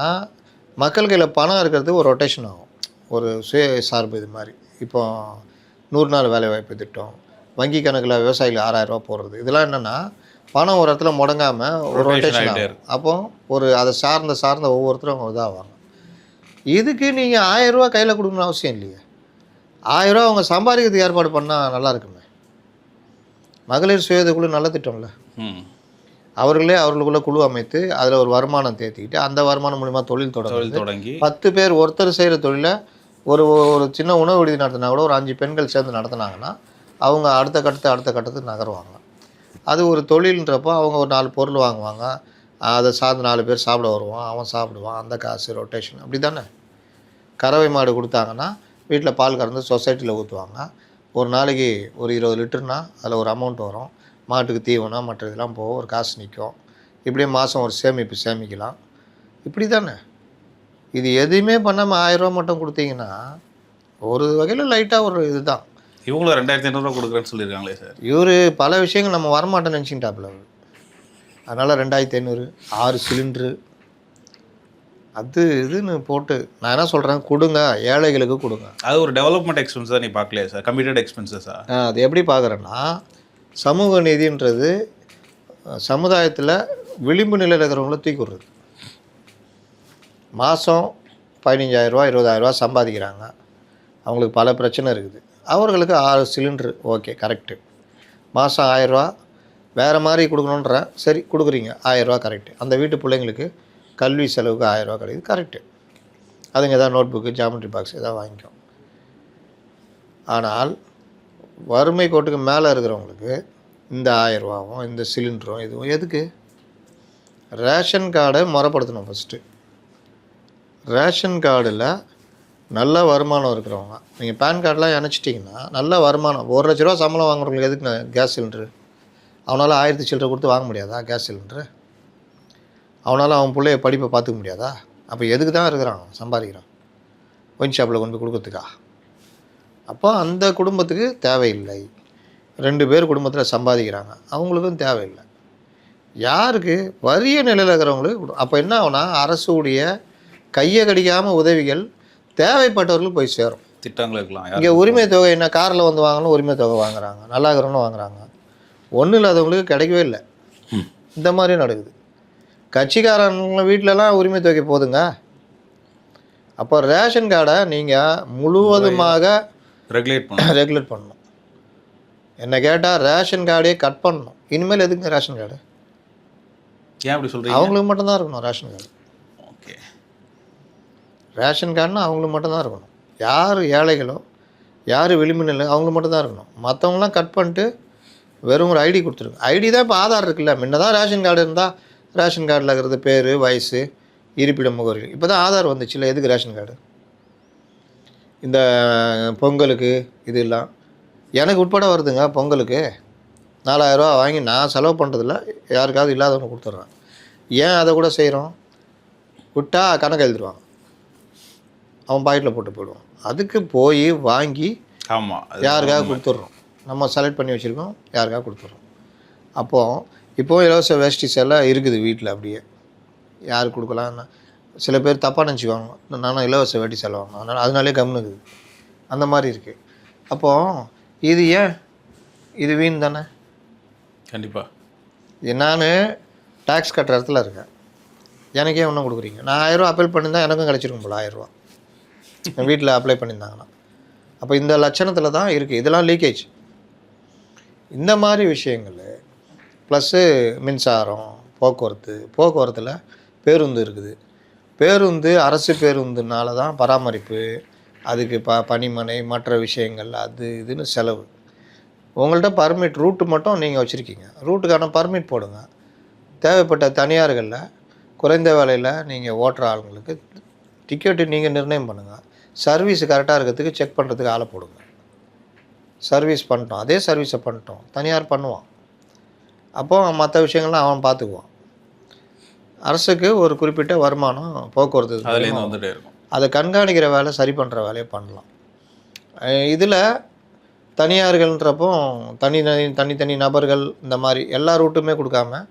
S1: மக்கள் கையில் பணம் இருக்கிறது ஒரு ரொட்டேஷன் ஆகும், ஒரு சுய சார்பு. இது மாதிரி இப்போ 100 நாள் வேலைவாய்ப்பு திட்டம், வங்கி கணக்கில் விவசாயிகள் 6000 ரூபா போடுறது, இதெல்லாம் என்னென்னா பணம் ஒரு இடத்துல முடங்காமல் ஒரு ரொட்டேஷன் ஆகும். அப்போ ஒரு அதை சார்ந்த ஒவ்வொருத்தரும் அவங்க இதாகுவாங்க. இதுக்கு நீங்கள் 1000 ரூபா கையில் கொடுக்கணும்னு அவசியம் இல்லையே. 1000 ரூபா அவங்க சம்பாதிக்கிறதுக்கு ஏற்பாடு பண்ணால் நல்லா இருக்குமே. மகளிர் சுய குழு நல்ல திட்டம்ல. அவர்களுக்குள்ள குழு அமைத்து அதில் ஒரு வருமானம் தேர்த்திக்கிட்டு அந்த வருமானம் மூலிமா தொழில் தொடங்கி 10 பேர் ஒருத்தர் செய்கிற தொழிலை ஒரு சின்ன உணவு விடுதி நடத்தினா கூட ஒரு 5 பெண்கள் சேர்ந்து நடத்தினாங்கன்னா அவங்க அடுத்த கட்டத்துக்கு நகருவாங்க. அது ஒரு தொழில்ன்றப்போ அவங்க ஒரு 4 பொருள் வாங்குவாங்க, அதை சார்ந்து 4 பேர் சாப்பிட வருவான், அவன் சாப்பிடுவான், அந்த காசு ரொட்டேஷன். அப்படி தானே. கறவை மாடு கொடுத்தாங்கன்னா வீட்டில் பால் கறந்து சொசைட்டியில் ஊற்றுவாங்க. ஒரு நாளைக்கு ஒரு 20 லிட்டர்னா அதில் ஒரு அமௌண்ட் வரும். மாட்டுக்கு தீவனம் மற்ற இதெல்லாம் போக ஒரு காசு நிற்கும். இப்படியே மாதம் ஒரு சேமிக்கலாம். இப்படி தானே. இது எதுவுமே பண்ணாமல் 1000 ரூபா மட்டும் கொடுத்தீங்கன்னா ஒரு வகையில் லைட்டாக ஒரு இதுதான்.
S2: இவங்களும் 2500 ரூபா கொடுக்குறேன்னு சொல்லியிருக்காங்களே சார்.
S1: இவர் பல விஷயங்கள் நம்ம வரமாட்டேன்னு நினச்சிக்கிட்டாப்புல. அதனால் 2500 6 சிலிண்ட்ரு அது இதுன்னு போட்டு நான் என்ன சொல்கிறேன், கொடுங்க, ஏழைகளுக்கு கொடுங்க.
S2: அது ஒரு டெவலப்மெண்ட் எக்ஸ்பென்ஸ் தான். நீ பார்க்கலையா சார், கம்ப்யூட்டட் எக்ஸ்பென்சஸா?
S1: அது எப்படி பார்க்குறேன்னா, சமூக நீதின்றது சமுதாயத்தில் விளிம்பு நிலையில் இருக்கிறவங்கள தூக்கி விடுறது. மாதம் 15000 ரூபா 20000 ரூபா சம்பாதிக்கிறாங்க, அவங்களுக்கு பல பிரச்சனை இருக்குது. அவர்களுக்கு 6 சிலிண்ட்ரு ஓகே கரெக்டு. மாதம் 1000 ரூபா வேறு மாதிரி கொடுக்கணுன்ற, சரி கொடுக்குறீங்க 1000 ரூபா கரெக்டு. அந்த வீட்டு பிள்ளைங்களுக்கு கல்வி செலவுக்கு 1000 ரூபா கிடைக்குது கரெக்டு. அதுங்க எதாவது நோட் புக்கு, ஜாமெட்ரி பாக்ஸ் எதாவது வாங்கிக்கும். ஆனால் வறுமை கோட்டுக்கு மேலே இருக்கிறவங்களுக்கு இந்த 1000 ரூபாவும் இந்த சிலிண்டரும் இதுவும் எதுக்கு? ரேஷன் கார்டை முறைப்படுத்தணும். ஃபஸ்ட்டு ரேஷன் கார்டில் நல்ல வருமானம் இருக்கிறவங்க, நீங்கள் பேன் கார்டெலாம் இணைச்சிட்டிங்கன்னா நல்ல வருமானம், 1 லட்ச ரூபா சம்பளம் வாங்குறவங்களுக்கு எதுக்கு கேஸ் சிலிண்டரு? அவனால் 1000 சில்லரை கொடுத்து வாங்க முடியாதா கேஸ் சிலிண்டரு? அவனால் அவன் பிள்ளைய படிப்பை பார்த்துக்க முடியாதா? அப்போ எதுக்கு தான் இருக்கிறான் சம்பாதிக்கிறான்? ஒயின் ஷாப்பில் கொண்டு போய் கொடுக்கறதுக்கா? அப்போ அந்த குடும்பத்துக்கு தேவையில்லை. 2 பேர் குடும்பத்தில் சம்பாதிக்கிறாங்க, அவங்களுக்கும் தேவையில்லை. யாருக்கு? வறிய நிலையில் இருக்கிறவங்களுக்கு. அப்போ என்ன ஆகுனா, அரசுடைய கையை கடிக்காமல் உதவிகள் தேவைப்பட்டவர்களுக்கு போய் சேரும்.
S2: திட்டங்கள் இருக்கலாம்.
S1: இங்கே உரிமை தொகை என்ன, காரில் வந்து வாங்கணும் உரிமை தொகை வாங்குறாங்க, நல்லா இருக்கிறவங்களும் வாங்குறாங்க, ஒன்றும் இல்லாதவங்களுக்கு கிடைக்கவே இல்லை. இந்த மாதிரி நடக்குது. கட்சிக்காரங்க வீட்டிலலாம் உரிமை தொகை போதுங்க. அப்போ ரேஷன் கார்டை நீங்கள் முழுவதுமாக ரெகுலேட் பண்ணணும். என்ன கேட்டால் ரேஷன் கார்டே கட் பண்ணணும். இனிமேல் எதுக்குங்க ரேஷன் கார்டு?
S2: ஏன் அப்படி சொல்கிறீங்க?
S1: அவங்களுக்கு மட்டும்தான் இருக்கணும் ரேஷன் கார்டு.
S2: ஓகே,
S1: ரேஷன் கார்டுனா அவங்களுக்கு மட்டும்தான் இருக்கணும். யார் ஏழைகளோ, யார் விளிம்பு அவங்களுக்கு மட்டும்தான் இருக்கணும். மற்றவங்களாம் கட் பண்ணிட்டு வெறும் ஒரு ஐடி கொடுத்துருங்க. ஐடி தான் இப்போ ஆதார் இருக்குல்ல. முன்ன தான் ரேஷன் கார்டு இருந்தால் ரேஷன் கார்டில் இருக்கிறது பேர், வயசு, இருப்பிட முகவரி. இப்போ தான் ஆதார் வந்துச்சுல்ல. எதுக்கு ரேஷன் கார்டு? இந்த பொங்கலுக்கு இதெல்லாம் எனக்கு உட்பட வருதுங்க. பொங்கலுக்கு 4000 ரூபா வாங்கி நான் செலவு பண்ணுறதில்ல, யாருக்காவது இல்லாதவங்க கொடுத்துட்றேன். ஏன் அதை கூட செய்கிறோம்? விட்டா கணக்கு எழுதிடுவாங்க, அவன் பாக்கெட்டில் போட்டு போயிடுவான். அதுக்கு போய் வாங்கி
S2: ஆமாம்
S1: யாருக்காக கொடுத்துட்றோம். நம்ம செலக்ட் பண்ணி வச்சுருக்கோம், யாருக்காக கொடுத்துட்றோம். அப்போது இப்போது இலவச வேஷ்டி சேலை இருக்குது வீட்டில். அப்படியே யார் கொடுக்கலான்னு சில பேர் தப்பாக நினச்சிக்குவாங்க. நானும் இலவச வேட்டி சேலை வாங்கணும், அதனாலே கம்முனுக்குது. அந்த மாதிரி இருக்குது. அப்போது இது ஏன்? இது வீண் தானே.
S2: கண்டிப்பாக.
S1: நான் டேக்ஸ் கட்டுற இடத்துல இருக்கேன், எனக்கே ஒன்றும் கொடுக்குறீங்க. நான் 1000 ரூபா அப்பீல் பண்ணியிருந்தால் எனக்கும் கிடச்சிருக்கும் போல் 1000 ரூபா என் வீட்டில் அப்ளை பண்ணியிருந்தாங்கன்னா. அப்போ இந்த லட்சணத்தில் தான் இருக்குது. இதெல்லாம் லீக்கேஜ். இந்த மாதிரி விஷயங்கள் ப்ளஸ்ஸு மின்சாரம், போக்குவரத்தில் பேருந்து இருக்குது. பேருந்து அரசு பேருந்துனால தான் பராமரிப்பு, அதுக்கு பணிமனை, மற்ற விஷயங்கள், அது இதுன்னு செலவு. உங்கள்கிட்ட பர்மிட் ரூட்டு மட்டும் நீங்கள் வச்சுருக்கீங்க, ரூட்டுக்கான பர்மிட் போடுங்க. தேவைப்பட்ட தனியார்களில் குறைந்த விலையில் நீங்கள் ஓட்டுற ஆளுங்களுக்கு டிக்கெட்டு நீங்கள் நிர்ணயம் பண்ணுங்கள். சர்வீஸ் கரெக்டாக இருக்கிறதுக்கு செக் பண்ணுறதுக்கு ஆளை போடுங்க. சர்வீஸ் பண்ணிட்டோம், அதே சர்வீஸை பண்ணிட்டோம், தனியார் பண்ணுவான். அப்போது மற்ற விஷயங்கள்லாம் அவன் பார்த்துக்குவான். அரசுக்கு ஒரு குறிப்பிட்ட வருமானம் போக்குவரத்து
S2: அதுலேருந்து வந்துகிட்டே இருக்கும்.
S1: அதை கண்காணிக்கிற வேலை, சரி பண்ணுற வேலையை பண்ணலாம். இதில் தனியார்கள்ன்றப்போ தனித்தனி நபர்கள் இந்த மாதிரி எல்லா ரூட்டுமே கொடுக்காம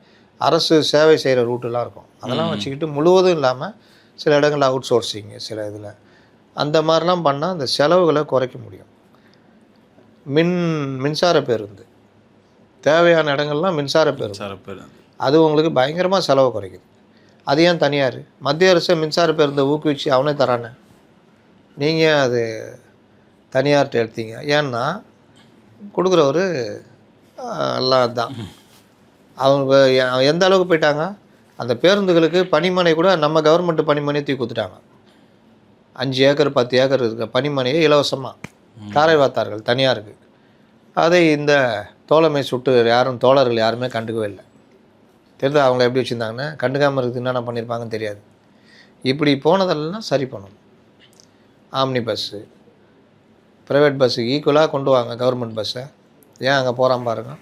S1: அரசு சேவை செய்கிற ரூட்டுலாம் இருக்கும். அதெல்லாம் வச்சுக்கிட்டு முழுவதும் இல்லாமல் சில இடங்களில் அவுட் சோர்சிங்கு, சில இதில் அந்த மாதிரிலாம் பண்ணால் அந்த செலவுகளை குறைக்க முடியும். மின்சார பேருந்து தேவையான இடங்கள்லாம் மின்சார பேருந்து அது உங்களுக்கு பயங்கரமாக செலவு குறைக்குது. அது ஏன் தனியார்? மத்திய அரசு மின்சார பேருந்தை ஊக்குவிச்சு அவனே தரானே, நீங்கள் அது தனியார்கிட்ட எடுத்தீங்க. ஏன்னா கொடுக்குறவர் எல்லாம் தான். அவங்க எந்த அளவுக்கு போயிட்டாங்க, அந்த பேருந்துகளுக்கு பணிமனை கூட நம்ம கவர்மெண்ட்டு பணிமனையை தூக்கி கொடுத்துட்டாங்க. 5 ஏக்கர் 10 ஏக்கர் இருக்கிற பணிமனையை இலவசமாக தாரை வார்த்தார்கள் தனியாருக்கு. அதை இந்த தோழமை சுட்டு தோழர்கள் யாருமே கண்டுக்கவே இல்லை. தெரியுது அவங்கள எப்படி வச்சுருந்தாங்கன்னு. கண்டுக்காமல் இருக்குது என்னென்ன பண்ணியிருப்பாங்கன்னு தெரியாது. இப்படி போனதெல்லாம் சரி பண்ணணும். ஆம்னி பஸ்ஸு, ப்ரைவேட் பஸ்ஸுக்கு ஈக்குவலாக கொண்டு வாங்க கவர்மெண்ட் பஸ்ஸை. ஏன் அங்கே போகிறான் பாருங்கள்,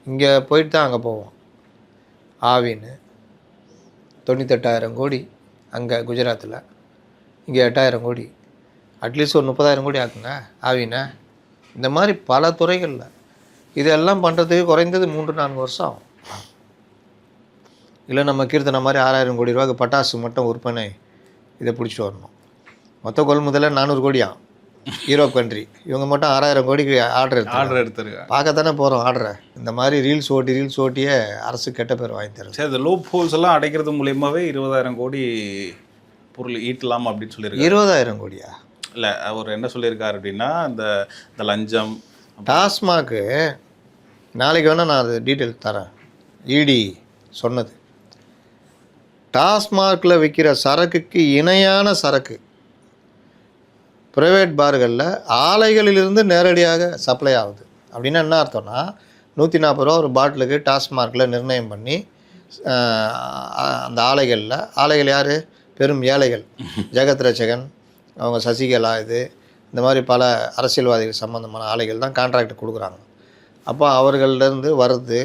S1: இங்கே போயிட்டு தான் அங்கே போவோம். ஆவின்னு 98,000 கோடி அங்கே குஜராத்தில், இங்கே 8,000 கோடி. அட்லீஸ்ட் ஒரு 30,000 கோடி ஆக்குங்க ஆவின்னு. இந்த மாதிரி பல துறைகளில் இதெல்லாம் பண்ணுறதுக்கு குறைந்தது 3-4 வருஷம் ஆகும். இல்லை நம்ம கீர்த்தனை மாதிரி 6,000 கோடி ரூபாய்க்கு பட்டாசு மட்டும் விற்பனை இதை பிடிச்சிட்டு வரணும். மொத்த கொள்முதல 400 கோடியா யூரோப் கண்ட்ரி. இவங்க மட்டும் 6,000 கோடிக்கு ஆர்டர் எடுத்துருக்காங்க. பார்க்கத்தானே போகிறோம் ஆர்டரை. இந்த மாதிரி ரீல்ஸ் ஓட்டியே அரசு கெட்ட பேர் வாங்கி தரும்.
S2: சரி, இந்த லூப் ஹோல்ஸ் எல்லாம் அடைக்கிறது மூலியமாகவே 20,000 கோடி பொருள் ஈட்டலாம் அப்படின்னு சொல்லியிருக்காரு.
S1: 20,000 கோடியா?
S2: இல்லை, அவர் என்ன சொல்லியிருக்காரு அப்படின்னா, இந்த லஞ்சம்
S1: டாஸ்மாக்கு நாளைக்கு வேணால் நான் அது டீட்டெயில்ஸ் தரேன். இடி சொன்னது டாஸ்மாகில் விற்கிற சரக்குக்கு இணையான சரக்கு ப்ரைவேட் பார்களில் ஆலைகளிலிருந்து நேரடியாக சப்ளை ஆகுது. அப்படின்னா என்ன அர்த்தம்னா, 140 ரூபா ஒரு பாட்டிலுக்கு டாஸ்மாகில் நிர்ணயம் பண்ணி அந்த ஆலைகள் யார்? பெரும் ஏழைகள். ஜெகத் ரட்சகன், அவங்க சசிகலா, இந்த மாதிரி பல அரசியல்வாதிகள் சம்மந்தமான ஆலைகள் தான் கான்ட்ராக்ட் கொடுக்குறாங்க. அப்போ அவர்கள்லேருந்து வருது.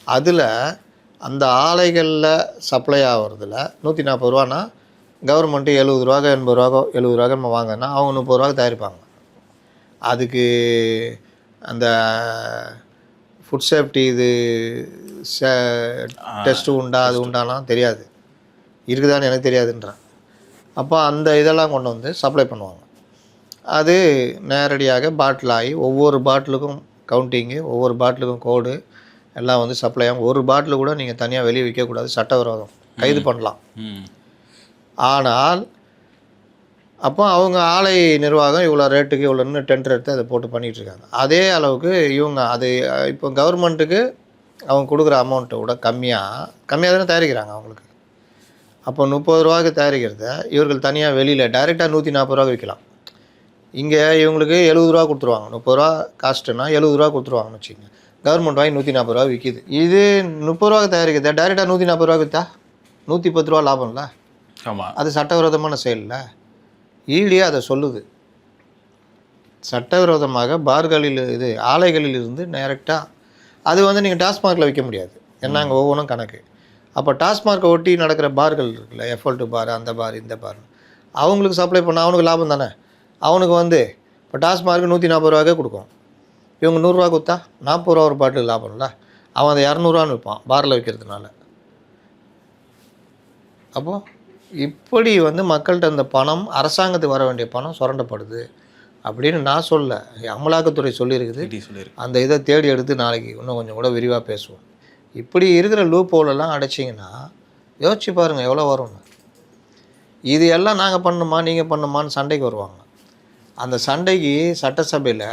S1: அதில் அந்த ஆலைகளில் சப்ளை ஆகிறதுல 140 ரூபானா கவர்மெண்ட்டு 70 ரூபாய்க்கோ 80 ரூபாய்க்கோ 70 ரூபாய்க்கோ நம்ம வாங்கினா அவங்க 30 ரூபாய்க்கு தயாரிப்பாங்க. அதுக்கு அந்த ஃபுட் சேஃப்டி இது டெஸ்ட்டு உண்டா அது உண்டாலாம் தெரியாது, இருக்குதான்னு எனக்கு தெரியாதுன்றேன். அப்போ அந்த இதெல்லாம் கொண்டு வந்து சப்ளை பண்ணுவாங்க. அது நேரடியாக பாட்டில் ஆகி ஒவ்வொரு பாட்டிலுக்கும் கவுண்டிங்கு, ஒவ்வொரு பாட்டிலுக்கும் கோடு எல்லாம் வந்து சப்ளை ஆகும். ஒரு பாட்டில் கூட நீங்கள் தனியாக வெளியே விற்கக்கூடாது, சட்டவிரோதம், கைது பண்ணலாம். ஆனால் அப்போ அவங்க ஆலை நிர்வாகம் இவ்வளோ ரேட்டுக்கு இவ்வளோன்னு டெண்டர் எடுத்து அதை போட்டு பண்ணிகிட்ருக்காங்க. அதே அளவுக்கு இவங்க அது இப்போ கவர்மெண்ட்டுக்கு அவங்க கொடுக்குற அமௌண்ட்டை விட கம்மியாக தானே தயாரிக்கிறாங்க அவங்களுக்கு. அப்போ 30 ரூபாய்க்கு தயாரிக்கிறத இவர்கள் தனியாக வெளியில் டைரெக்டாக 140 ரூபாய்க்கு விற்கலாம். இங்கே இவங்களுக்கு 70 ரூபா கொடுத்துருவாங்க. 30 ரூபா காஸ்ட்டுன்னா 70 ரூபா கொடுத்துருவாங்கன்னு வச்சுக்கோங்க. கவர்மெண்ட் வாங்கி 140 ரூபா விற்கிது. இது 30 ரூபாய்க்கு தயாரிக்கிறத டைரெக்டாக 140 ரூபா விற்றா 110 ரூபா லாபம்ல.
S2: ஆமாம்,
S1: அது சட்டவிரோதமான செயலில் ஈடியே அதை சொல்லுது. சட்டவிரோதமாக பார்களில் இது ஆலைகளில் இருந்து டைரெக்டாக அது வந்து நீங்கள் டாஸ்மார்க்கில் விற்க முடியாது. ஏன்னா அங்கே ஒவ்வொன்றும் கணக்கு. அப்போ டாஸ்மார்க்கை ஒட்டி நடக்கிற பார்கள் இருக்குல்ல, எஃப்எல் 2 பார், அந்த பார், இந்த பார், அவங்களுக்கு சப்ளை பண்ண அவனுக்கு லாபம் தானே. அவனுக்கு வந்து இப்போ டாஸ்மார்க்கு 140 ரூபாய்க்கே கொடுக்கும். இவங்க 100 ரூபா கொடுத்தா 40 ரூபா ஒரு பாட்டில் லாபம்ல. அவன் அதை 200 விற்பான் பாரில் விற்கிறதுனால. அப்போது இப்படி வந்து மக்கள்கிட்ட அந்த பணம், அரசாங்கத்துக்கு வர வேண்டிய பணம் சுரண்டப்படுது அப்படின்னு நான் சொல்ல, அமலாக்கத்துறை சொல்லியிருக்குது. அந்த இதை தேடி எடுத்து நாளைக்கு இன்னும் கொஞ்சம் கூட விரிவாக பேசுவோம். இப்படி இருக்கிற லூப் ஹோலெல்லாம் அடைச்சிங்கன்னா யோசிச்சு பாருங்கள் எவ்வளோ வரும்னு. இது எல்லாம் நாங்கள் பண்ணணுமா நீங்கள் பண்ணணுமான்னு சண்டைக்கு வருவாங்க. அந்த சண்டைக்கு சட்டசபையில்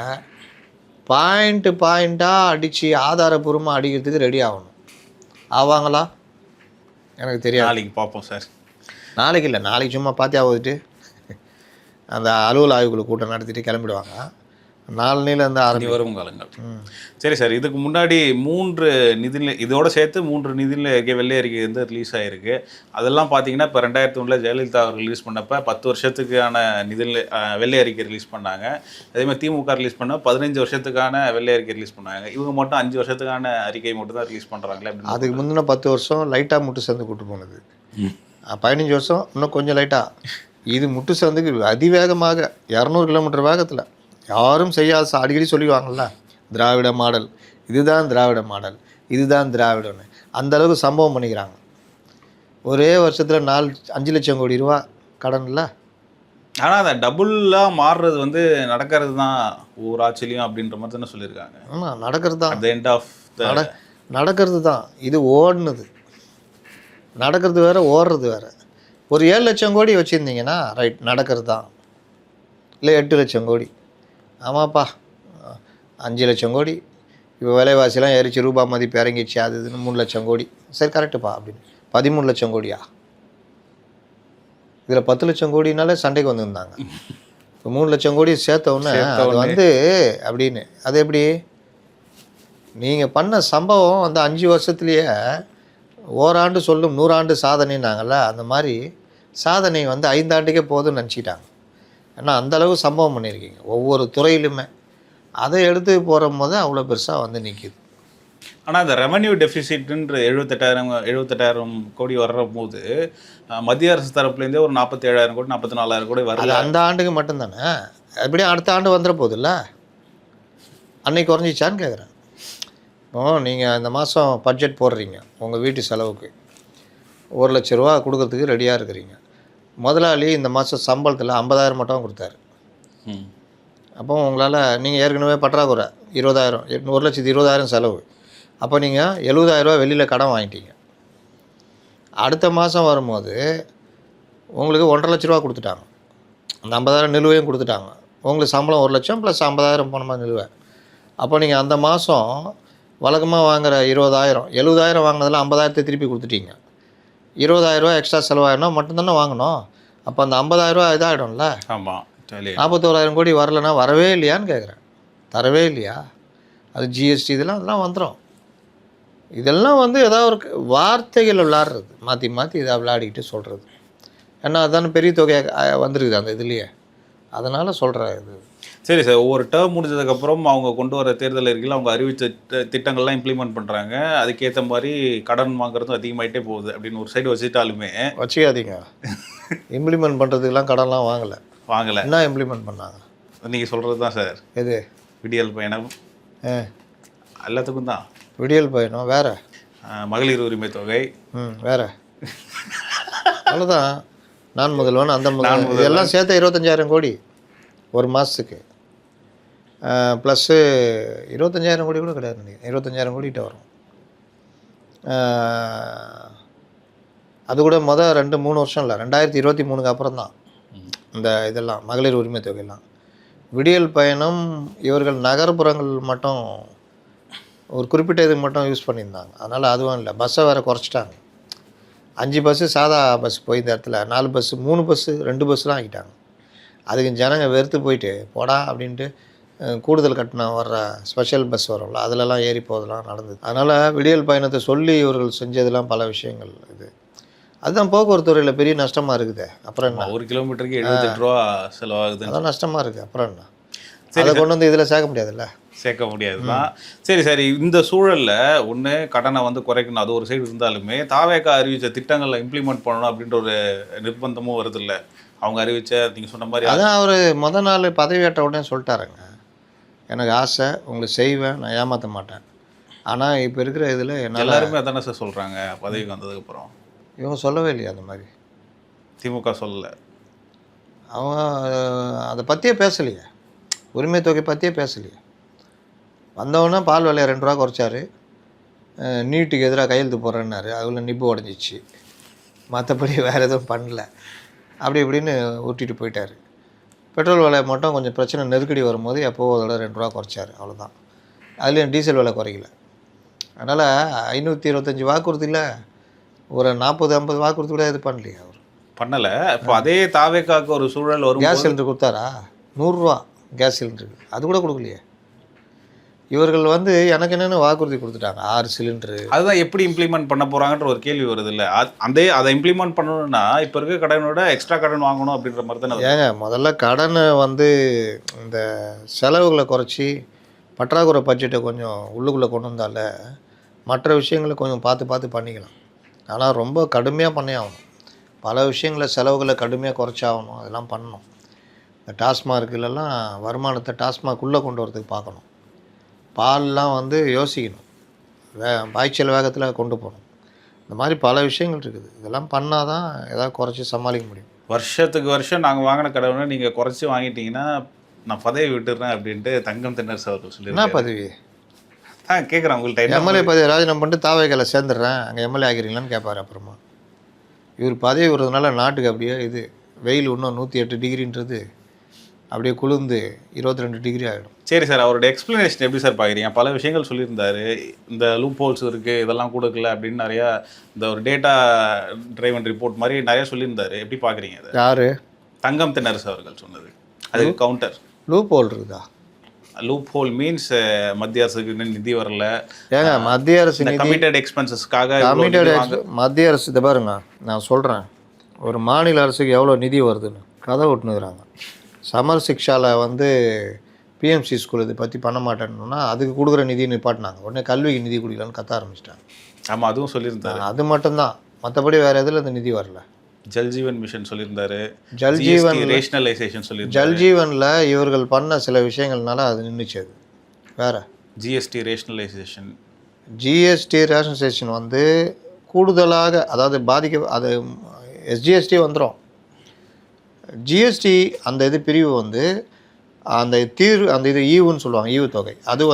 S1: பாயிண்ட்டாக அடித்து ஆதாரபூர்வமாக அடிக்கிறதுக்கு ரெடி ஆகணும். ஆவாங்களா எனக்கு தெரியாது.
S2: நாளைக்கு பார்ப்போம் சார்.
S1: நாளைக்கு இல்லை, நாளைக்கு சும்மா பாத்தியா போயிட்டு அந்த அலுவல் ஆய்வுக்குழு கூட்டம் நடத்திட்டு கிளம்பிடுவாங்க. நாளையில் அந்த
S2: வரும் காலங்கள். சரி சார், இதுக்கு முன்னாடி 3 நிதிநிலை இதோட சேர்த்து 3 நிதிநிலை அறிக்கை, வெள்ளை அறிக்கை வந்து ரிலீஸ் ஆகிருக்கு. அதெல்லாம் பார்த்தீங்கன்னா இப்போ 2001 ஜெயலலிதா அவர் ரிலீஸ் பண்ணப்போ 10 வருஷத்துக்கான நிதிநிலை வெள்ளை அறிக்கை ரிலீஸ் பண்ணாங்க. அதேமாதிரி திமுக ரிலீஸ் பண்ண 15 வருஷத்துக்கான வெள்ளை அறிக்கை ரிலீஸ் பண்ணாங்க. இவங்க மட்டும் 5 வருஷத்துக்கான அறிக்கை மட்டும் தான் ரிலீஸ் பண்ணுறாங்களே அப்படின்னு.
S1: அதுக்கு முந்தின 10 வருஷம் லைட்டாக முட்டு சேர்ந்து கூட்டு போனது. 15 வருஷம் இன்னும் கொஞ்சம் லைட்டாக. இது முட்டு சேர்ந்துக்கு அதிவேகமாக 200 கிலோமீட்டர் வேகத்தில் யாரும் செய்யாத அடிக்கடி சொல்லிடுவாங்கள்ல, திராவிட மாடல், இதுதான் திராவிட மாடல், இதுதான் திராவிடன்னு. அந்தளவுக்கு சம்பவம் பண்ணிக்கிறாங்க. ஒரே வருஷத்தில் 5 லட்சம் கோடி ரூபா கடனில்.
S2: ஆனால் அதை டபுளாக மாறுறது வந்து நடக்கிறது தான் ஒரு ஆச்சரியம் அப்படின்ற மாதிரி தானே சொல்லியிருக்காங்க.
S1: ஆமாம், நடக்கிறது தான்.
S2: அட் த எண்ட் ஆஃப்
S1: நடக்கிறது தான். இது ஓடுனது நடக்கிறது வேறு, ஓடுறது வேறு. ஒரு 7 லட்சம் கோடி வச்சுருந்தீங்கன்னா ரைட், நடக்கிறது தான். இல்லை 8 லட்சம் கோடி, ஆமாப்பா 5 லட்சம் கோடி, இப்போ விலைவாசிலாம் ஏறிச்சு, ரூபா மதிப்பு இறங்கிச்சு, அது இதுன்னு 3 லட்சம் கோடி, சரி கரெக்டுப்பா அப்படின்னு 13 லட்சம் கோடியா? இதில் 10 லட்சம் கோடினாலே சண்டைக்கு வந்துருந்தாங்க. இப்போ 3 லட்சம் கோடி சேர்த்தவுடனே அது வந்து அப்படின்னு. அது எப்படி நீங்கள் பண்ண சம்பவம் வந்து 5 வருஷத்துலேயே ஓராண்டு சொல்லும் 100 ஆண்டு சாதனைனாங்கள்ல, அந்த மாதிரி சாதனை வந்து 5 ஆண்டுக்கே போதும்னு நினச்சிக்கிட்டாங்க. ஏன்னா அந்தளவு சம்பவம் பண்ணியிருக்கீங்க ஒவ்வொரு துறையிலுமே. அதை எடுத்து போகிற போது அவ்வளோ பெருசாக வந்து நிற்கிது.
S2: ஆனால் அந்த ரெவன்யூ டெஃபிசிட்ன்ற 78,000 கோடி வர்ற போது மத்திய அரசு தரப்புலேருந்தே ஒரு 47,000 கோடி 44,000 கோடி வருது.
S1: அந்த ஆண்டுக்கு மட்டும்தானே, எப்படியும் அடுத்த ஆண்டு வந்துட போகுதுல்ல. அன்னைக்கு குறைஞ்சிச்சான்னு கேட்குறேன். இப்போ நீங்கள் இந்த மாதம் பட்ஜெட் போடுறீங்க, உங்கள் வீட்டு செலவுக்கு 1 லட்ச ரூபா கொடுக்கறதுக்கு ரெடியாக இருக்கிறீங்க. முதலாளி இந்த மாதம் சம்பளத்தில் 50,000 மட்டும் கொடுத்தாரு. அப்போ உங்களால், நீங்கள் ஏற்கனவே பற்றாக்குறை 20,000, 1,20,000 செலவு. அப்போ நீங்கள் 70,000 ரூபா வெளியில் கடன் வாங்கிட்டீங்க. அடுத்த மாதம் வரும்போது உங்களுக்கு 1,50,000 லட்ச ரூபா கொடுத்துட்டாங்க. அந்த 50,000 நிலுவையும் கொடுத்துட்டாங்க. உங்களுக்கு சம்பளம் 1 லட்சம் ப்ளஸ் 50,000 போன மாதிரி நிலுவை. அப்போ நீங்கள் அந்த மாதம் வழக்கமாக வாங்குகிற 20,000, 70,000 வாங்கினதில் 50,000 திருப்பி கொடுத்துட்டீங்க. 20,000 ரூபா எக்ஸ்ட்ரா செலவாயிடனா மட்டும்தானே வாங்கணும். அப்போ அந்த 50,000 ரூபா இதாகிடும்ல.
S2: ஆமாம்,
S1: 41,000 கோடி வரலைன்னா வரவே இல்லையான்னு கேட்குறேன். தரவே இல்லையா? அது ஜிஎஸ்டி அதெல்லாம் வந்துடும். இதெல்லாம் வந்து ஏதாவது ஒரு வார்த்தைகள் விளையாடுறது, மாற்றி மாற்றி இதை விளையாடிக்கிட்டு சொல்கிறது. ஏன்னா அதுதானே பெரிய தொகையாக வந்துருக்குது அந்த இதுலேயே. அதனால் சொல்கிறேன் இது.
S2: சரி சார், ஒவ்வொரு டேர்ம் முடிஞ்சதுக்கப்புறம் அவங்க கொண்டு வர தேர்தல் அறிக்கையில் அவங்க அறிவித்த திட்டங்கள்லாம் இம்ப்ளிமெண்ட் பண்ணுறாங்க. அதுக்கேற்ற மாதிரி கடன் வாங்குறதும் அதிகமாகிட்டே போகுது அப்படின்னு ஒரு சைடு வச்சுட்டாலுமே
S1: வச்சுக்காதீங்க. இம்ப்ளிமெண்ட் பண்ணுறதுக்கெலாம் கடன்லாம் வாங்கலை. என்ன இம்ப்ளிமெண்ட் பண்ணாங்க?
S2: நீங்கள் சொல்கிறது தான் சார்.
S1: எது?
S2: விடியல் பயணம் எல்லாத்துக்கும் தான்.
S1: விடியல் பயணம் வேறு,
S2: மகளிர் உரிமை தொகை
S1: வேறு, அவ்வளோதான். நான் முதல்வன், அந்த முதல்வன், இதெல்லாம் சேர்த்து 25,000 கோடி ஒரு மாதத்துக்கு. ப்ளஸ்ஸு 25,000 கோடி கூட கிடையாது நினைக்கிறேன், 25,000 கோடிகிட்ட வரும். அது கூட 2-3 வருஷம் இல்லை, 2023 அப்புறம் தான் இந்த இதெல்லாம் மகளிர் உரிமை தொகையெல்லாம். விடியல் பயணம் இவர்கள் நகர்ப்புறங்கள் மட்டும் ஒரு குறிப்பிட்ட இதுக்கு மட்டும் யூஸ் பண்ணியிருந்தாங்க. அதனால் அதுவும் இல்லை. பஸ்ஸை வேறு குறைச்சிட்டாங்க. 5 பஸ்ஸு சாதா பஸ் போய் இந்த இடத்துல 4 பஸ்ஸு 3 பஸ்ஸு 2 பஸ்ஸுலாம் ஆக்கிட்டாங்க. அதுக்கு ஜனங்க வெறுத்து போயிட்டு போடா அப்படின்ட்டு கூடுதல் கட்டணம் வர்ற ஸ்பெஷல் பஸ் வரும்ல, அதிலலாம் ஏறி போதெல்லாம் நடந்தது. அதனால் விடியல் பயணத்தை சொல்லி இவர்கள் செஞ்சதெல்லாம் பல விஷயங்கள் இது. அதுதான் போக்குவரத்து துறையில் பெரிய நஷ்டமாக இருக்குது. அப்புறம் என்ன,
S2: 1 கிலோமீட்டருக்கு 78 ரூபா செலவாகுது.
S1: அதான் நஷ்டமாக இருக்குது. அப்புறம் என்ன, அதை கொண்டு வந்து இதில் சேர்க்க முடியாதுல்ல,
S2: சேர்க்க முடியாது தான். சரி, இந்த சூழலில் ஒன்று கடனை வந்து குறைக்கணும், அது ஒரு சைடு இருந்தாலுமே தாவேக்கா அறிவித்த திட்டங்களை இம்ப்ளிமெண்ட் பண்ணணும் அப்படின்ற ஒரு நிர்பந்தமும் வருது இல்லை. அவங்க அறிவித்த நீங்கள் சொன்ன மாதிரி
S1: அதான் அவர் நாள் பதவியேற்ற உடனே சொல்லிட்டாருங்க, எனக்கு ஆசை, உங்களுக்கு செய்வேன், நான் ஏமாற்ற மாட்டேன். ஆனால் இப்போ இருக்கிற இதில்
S2: எல்லாருமே அதானே சார் சொல்கிறாங்க பதவிக்கு வந்ததுக்கப்புறம்.
S1: இவங்க சொல்லவே இல்லையா அந்த மாதிரி?
S2: திமுக சொல்லலை.
S1: அவங்க அதை பற்றியே பேசலையே, உரிமை தொகை பற்றியே பேசலையே. வந்தவொடனே பால் விலையை 2 ரூபா குறைச்சாரு, நீட்டுக்கு எதிராக கையெழுத்து போடுறேன்னாரு, அதில் நிப்பு உடஞ்சிச்சு. மற்றபடி வேறு எதுவும் பண்ணல. அப்படி இப்படின்னு ஊட்டிட்டு போயிட்டார். பெட்ரோல் விலை மட்டும் கொஞ்சம் பிரச்சனை நெருக்கடி வரும்போது எப்போவோ அதோட 2 ரூபா குறைச்சார், அவ்வளோதான். அதுலேயும் டீசல் விலை குறைக்கல. அதனால் 525 வாக்குறுதியில் ஒரு 40-50 வாக்குறுதி கூட இது பண்ணலையே அவர்.
S2: பண்ணலை. இப்போ அதே தாவேக்காவுக்கு ஒரு சூழல் வரும்.
S1: கேஸ் சிலிண்டர் கொடுத்தாரா? 100 ரூபா கேஸ் சிலிண்டருக்கு, அது கூட கொடுக்கலையே. இவர்கள் எனக்கு என்னென்ன வாக்குறுதி கொடுத்துட்டாங்க, 6 சிலிண்டரு. அதுதான்
S2: எப்படி இம்ப்ளிமெண்ட் பண்ண போகிறாங்கன்ற ஒரு கேள்வி வருது இல்லை. அதை இம்ப்ளிமெண்ட் பண்ணணும்னா இப்போ இருக்க கடனோட எக்ஸ்ட்ரா கடன் வாங்கணும் அப்படின்ற மாதிரி தானே.
S1: ஏங்க, முதல்ல கடனை இந்த செலவுகளை குறைச்சி பற்றாக்குறை பட்ஜெட்டை கொஞ்சம் உள்ளுக்குள்ளே கொண்டு வந்தால மற்ற விஷயங்களை கொஞ்சம் பார்த்து பண்ணிக்கலாம். ஆனால் ரொம்ப கடுமையாக பண்ணே ஆகணும். பல விஷயங்களை செலவுகளை கடுமையாக குறைச்சாகணும், அதெல்லாம் பண்ணணும். இந்த டாஸ்மார்க்கிலலாம் வருமானத்தை டாஸ்மாக்குள்ளே கொண்டு வரதுக்கு பார்க்கணும். பால்லாம் யோசிக்கணும், பாய்ச்சல் வேகத்தில் கொண்டு போகணும். இந்த மாதிரி பல விஷயங்கள் இருக்குது. இதெல்லாம் பண்ணால் தான் ஏதாவது குறைச்சி சமாளிக்க முடியும்.
S2: வருஷத்துக்கு வருஷம் நாங்கள் வாங்கின கடவுளை நீங்கள் குறைச்சி வாங்கிட்டீங்கன்னா நான் பதவி விட்டுறேன் அப்படின்ட்டு தங்கம் தென்னரசு அவர்கள் சொல்லி.
S1: என்ன பதவி?
S2: கேட்குறேன் உங்கள்கிட்ட.
S1: எம்எல்ஏ பதவி ராஜினாமா பண்ணிட்டு தாவேக்கால சேர்ந்துடுறேன், அங்கே எம்எல்ஏ ஆகிறீங்களான்னு கேட்பார். அப்புறமா இவர் பதவி விடுறதுனால நாட்டுக்கு அப்படியே வெயில் இன்னும் 108 டிகிரின்றது அப்படியே குளிர்ந்து 22 டிகிரி ஆகிடும்.
S2: சரி சார், அவரோட எக்ஸ்ப்ளனேஷன் எப்படி சார் பார்க்குறீங்க? பல விஷயங்கள் சொல்லியிருந்தாரு, இந்த லூப் ஹோல்ஸ் இருக்குது, இதெல்லாம் கொடுக்கல அப்படின்னு நிறையா இந்த ஒரு டேட்டா டிரைவன் ரிப்போர்ட் மாதிரி நிறையா சொல்லியிருந்தாரு. எப்படி பார்க்குறீங்க அதை?
S1: யார்?
S2: தங்கம் தென்னரசு அவர்கள் சொன்னது. அதுக்கு கவுண்டர்
S1: லூப் ஹோல் இருக்குதா?
S2: லூப் ஹோல் மீன்ஸ் மத்திய அரசுக்கு நிதி வரல.
S1: ஏங்க, மத்திய அரசு
S2: கமிட்டட் எக்ஸ்பென்சஸ்க்காக
S1: மத்திய அரசு இதை பாருங்க, நான் சொல்கிறேன், ஒரு மாநில அரசுக்கு எவ்வளோ நிதி வருதுன்னு கதை விட்டுனுக்குறாங்க. சமர் சிக்ஷாவில் பிஎம்சி ஸ்கூல் இதை பற்றி பண்ண மாட்டேன்னா அதுக்கு கொடுக்குற நிதி நிப்பாட்டினாங்க. உடனே கல்விக்கு நிதி கொடுக்கலான்னு கத்த ஆரம்பிச்சிட்டாங்க.
S2: ஆமாம், அதுவும் சொல்லியிருந்தாரு.
S1: அது மட்டும்தான், மற்றபடி வேறு எதில் அந்த நிதி வரல.
S2: ஜல்ஜீவன் மிஷன் சொல்லியிருந்தாரு,
S1: ஜல்ஜீவன்
S2: ரேஷனலைசேஷன் சொல்லியிருந்தாரு.
S1: ஜல்ஜீவனில் இவர்கள் பண்ண சில விஷயங்கள்னால அது நின்றுச்சு. அது வேறு.
S2: ஜிஎஸ்டி ரேஷனலைசேஷன்
S1: கூடுதலாக அதாவது அது எஸ்ஜிஎஸ்டி வந்துடும். ஜிஎஸ்டி அந்த பிரிவு அந்த இது ஈவுன்னு சொல்லுவாங்க, ஈவு தொகை. அது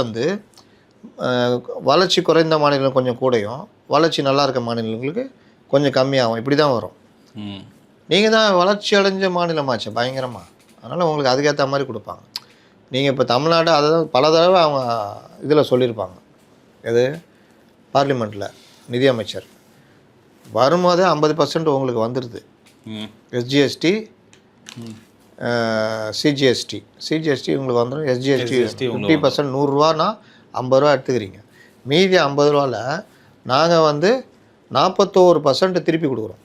S1: வளர்ச்சி குறைந்த மாநிலம் கொஞ்சம் கூடையும், வளர்ச்சி நல்லா இருக்க மாநிலங்களுக்கு கொஞ்சம் கம்மியாகும். இப்படி தான் வரும். நீங்கள் தான் வளர்ச்சி அடைஞ்ச மாநிலமாச்சு பயங்கரமாக, அதனால் உங்களுக்கு அதுக்கேற்ற மாதிரி கொடுப்பாங்க. நீங்கள் இப்போ தமிழ்நாடு அதை தான் பல தடவை அவங்க இதில் சொல்லியிருப்பாங்க. எது? பார்லிமெண்ட்டில் நிதியமைச்சர் வரும்போதே 50% உங்களுக்கு வந்துடுது. எஸ்ஜிஎஸ்டி சிஜிஎஸ்டி உங்களுக்கு வந்துடும். எஸ்ஜிஎஸ்டி 50%, 100 ரூபானா 50 ரூபா எடுத்துக்கிறீங்க. மீதி 50 ரூபாவில் நாங்கள் 41% திருப்பி கொடுக்குறோம்,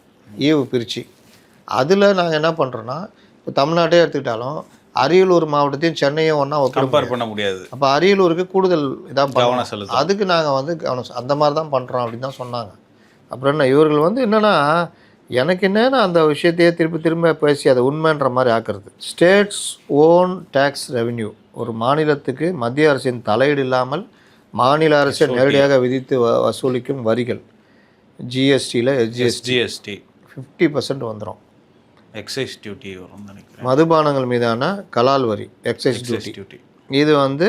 S1: ஈவு பிரித்து. அதில் நாங்கள் என்ன பண்ணுறோன்னா, இப்போ தமிழ்நாட்டே எடுத்துக்கிட்டாலும் அரியலூர் மாவட்டத்தையும் சென்னையும் ஒன்றா
S2: கம்பேர் பண்ண முடியாது.
S1: அப்போ அரியலூருக்கு கூடுதல் இதாக
S2: கவனம் செலுத்தணும்.
S1: அதுக்கு நாங்கள் வந்து அந்த மாதிரி தான் பண்ணுறோம் அப்படின்னு தான் சொன்னாங்க. அப்புறம் என்ன இவர்கள் வந்து என்னென்னா எனக்கு என்னென்னா அந்த விஷயத்தையே திருப்பி திரும்ப பேசி அதை உண்மைன்ற மாதிரி ஆக்குறது. ஸ்டேட்ஸ் ஓன் டேக்ஸ் ரெவென்யூ, ஒரு மாநிலத்துக்கு மத்திய அரசின் தலையீடு இல்லாமல் மாநில அரசை நேரடியாக விதித்து வசூலிக்கும் வரிகள். ஜிஎஸ்டியில்
S2: ஜிஎஸ்டி
S1: 50% வந்துடும்.
S2: எக்ஸைஸ் டியூட்டி வரும்னு நினைக்கிறேன்.
S1: மதுபானங்கள் மீதான கலால் வரி, எக்ஸைஸ் டியூட்டி. இது வந்து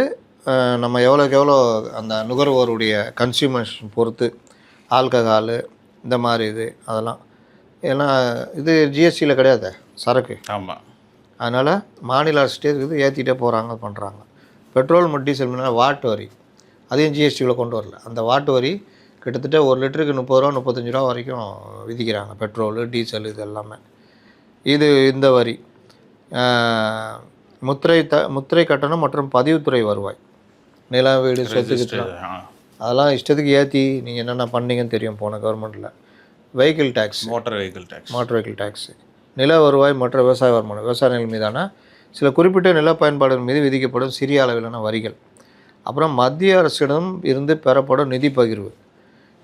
S1: நம்ம எவ்வளோக்கு எவ்வளோ அந்த நுகர்வோருடைய கன்சியூமேஷன் பொறுத்து ஆல்கஹாலு இந்த மாதிரி இது அதெல்லாம். ஏன்னா இது ஜிஎஸ்டியில் கிடையாது சரக்கு.
S2: ஆமாம்.
S1: அதனால் மாநில அரசுட்டே இருக்குது ஏற்றிட்டே போகிறாங்க பண்ணுறாங்க. பெட்ரோல் மற்றும் டீசல் மீதான வாட் வரி அதையும் ஜிஎஸ்டியில் கொண்டு வரல. அந்த வாட் வரி கிட்டத்தட்ட 1 லிட்டருக்கு 30 ரூபா 35 ரூபா வரைக்கும் விதிக்கிறாங்க. பெட்ரோலு டீசல் இது எல்லாமே. இது இந்த வரி முத்திரை கட்டணம் மற்றும் பதிவுத்துறை வருவாய், நிலம் வீடு சொத்து அதெல்லாம் இஷ்டத்துக்கு ஏற்றி நீங்கள் என்னென்ன பண்ணீங்கன்னு தெரியும் போன கவர்மெண்ட்டில். Vehicle tax, motor vehicle tax, நில வருவாய் மற்றும் விவசாய வருமானம், விவசாய நிலம் மீதான சில குறிப்பிட்ட நில பயன்பாடுகள் மீது விதிக்கப்படும் சிறிய அளவிலான வரிகள். அப்புறம் மத்திய அரசிடம் இருந்து பெறப்படும் நிதி பகிர்வு,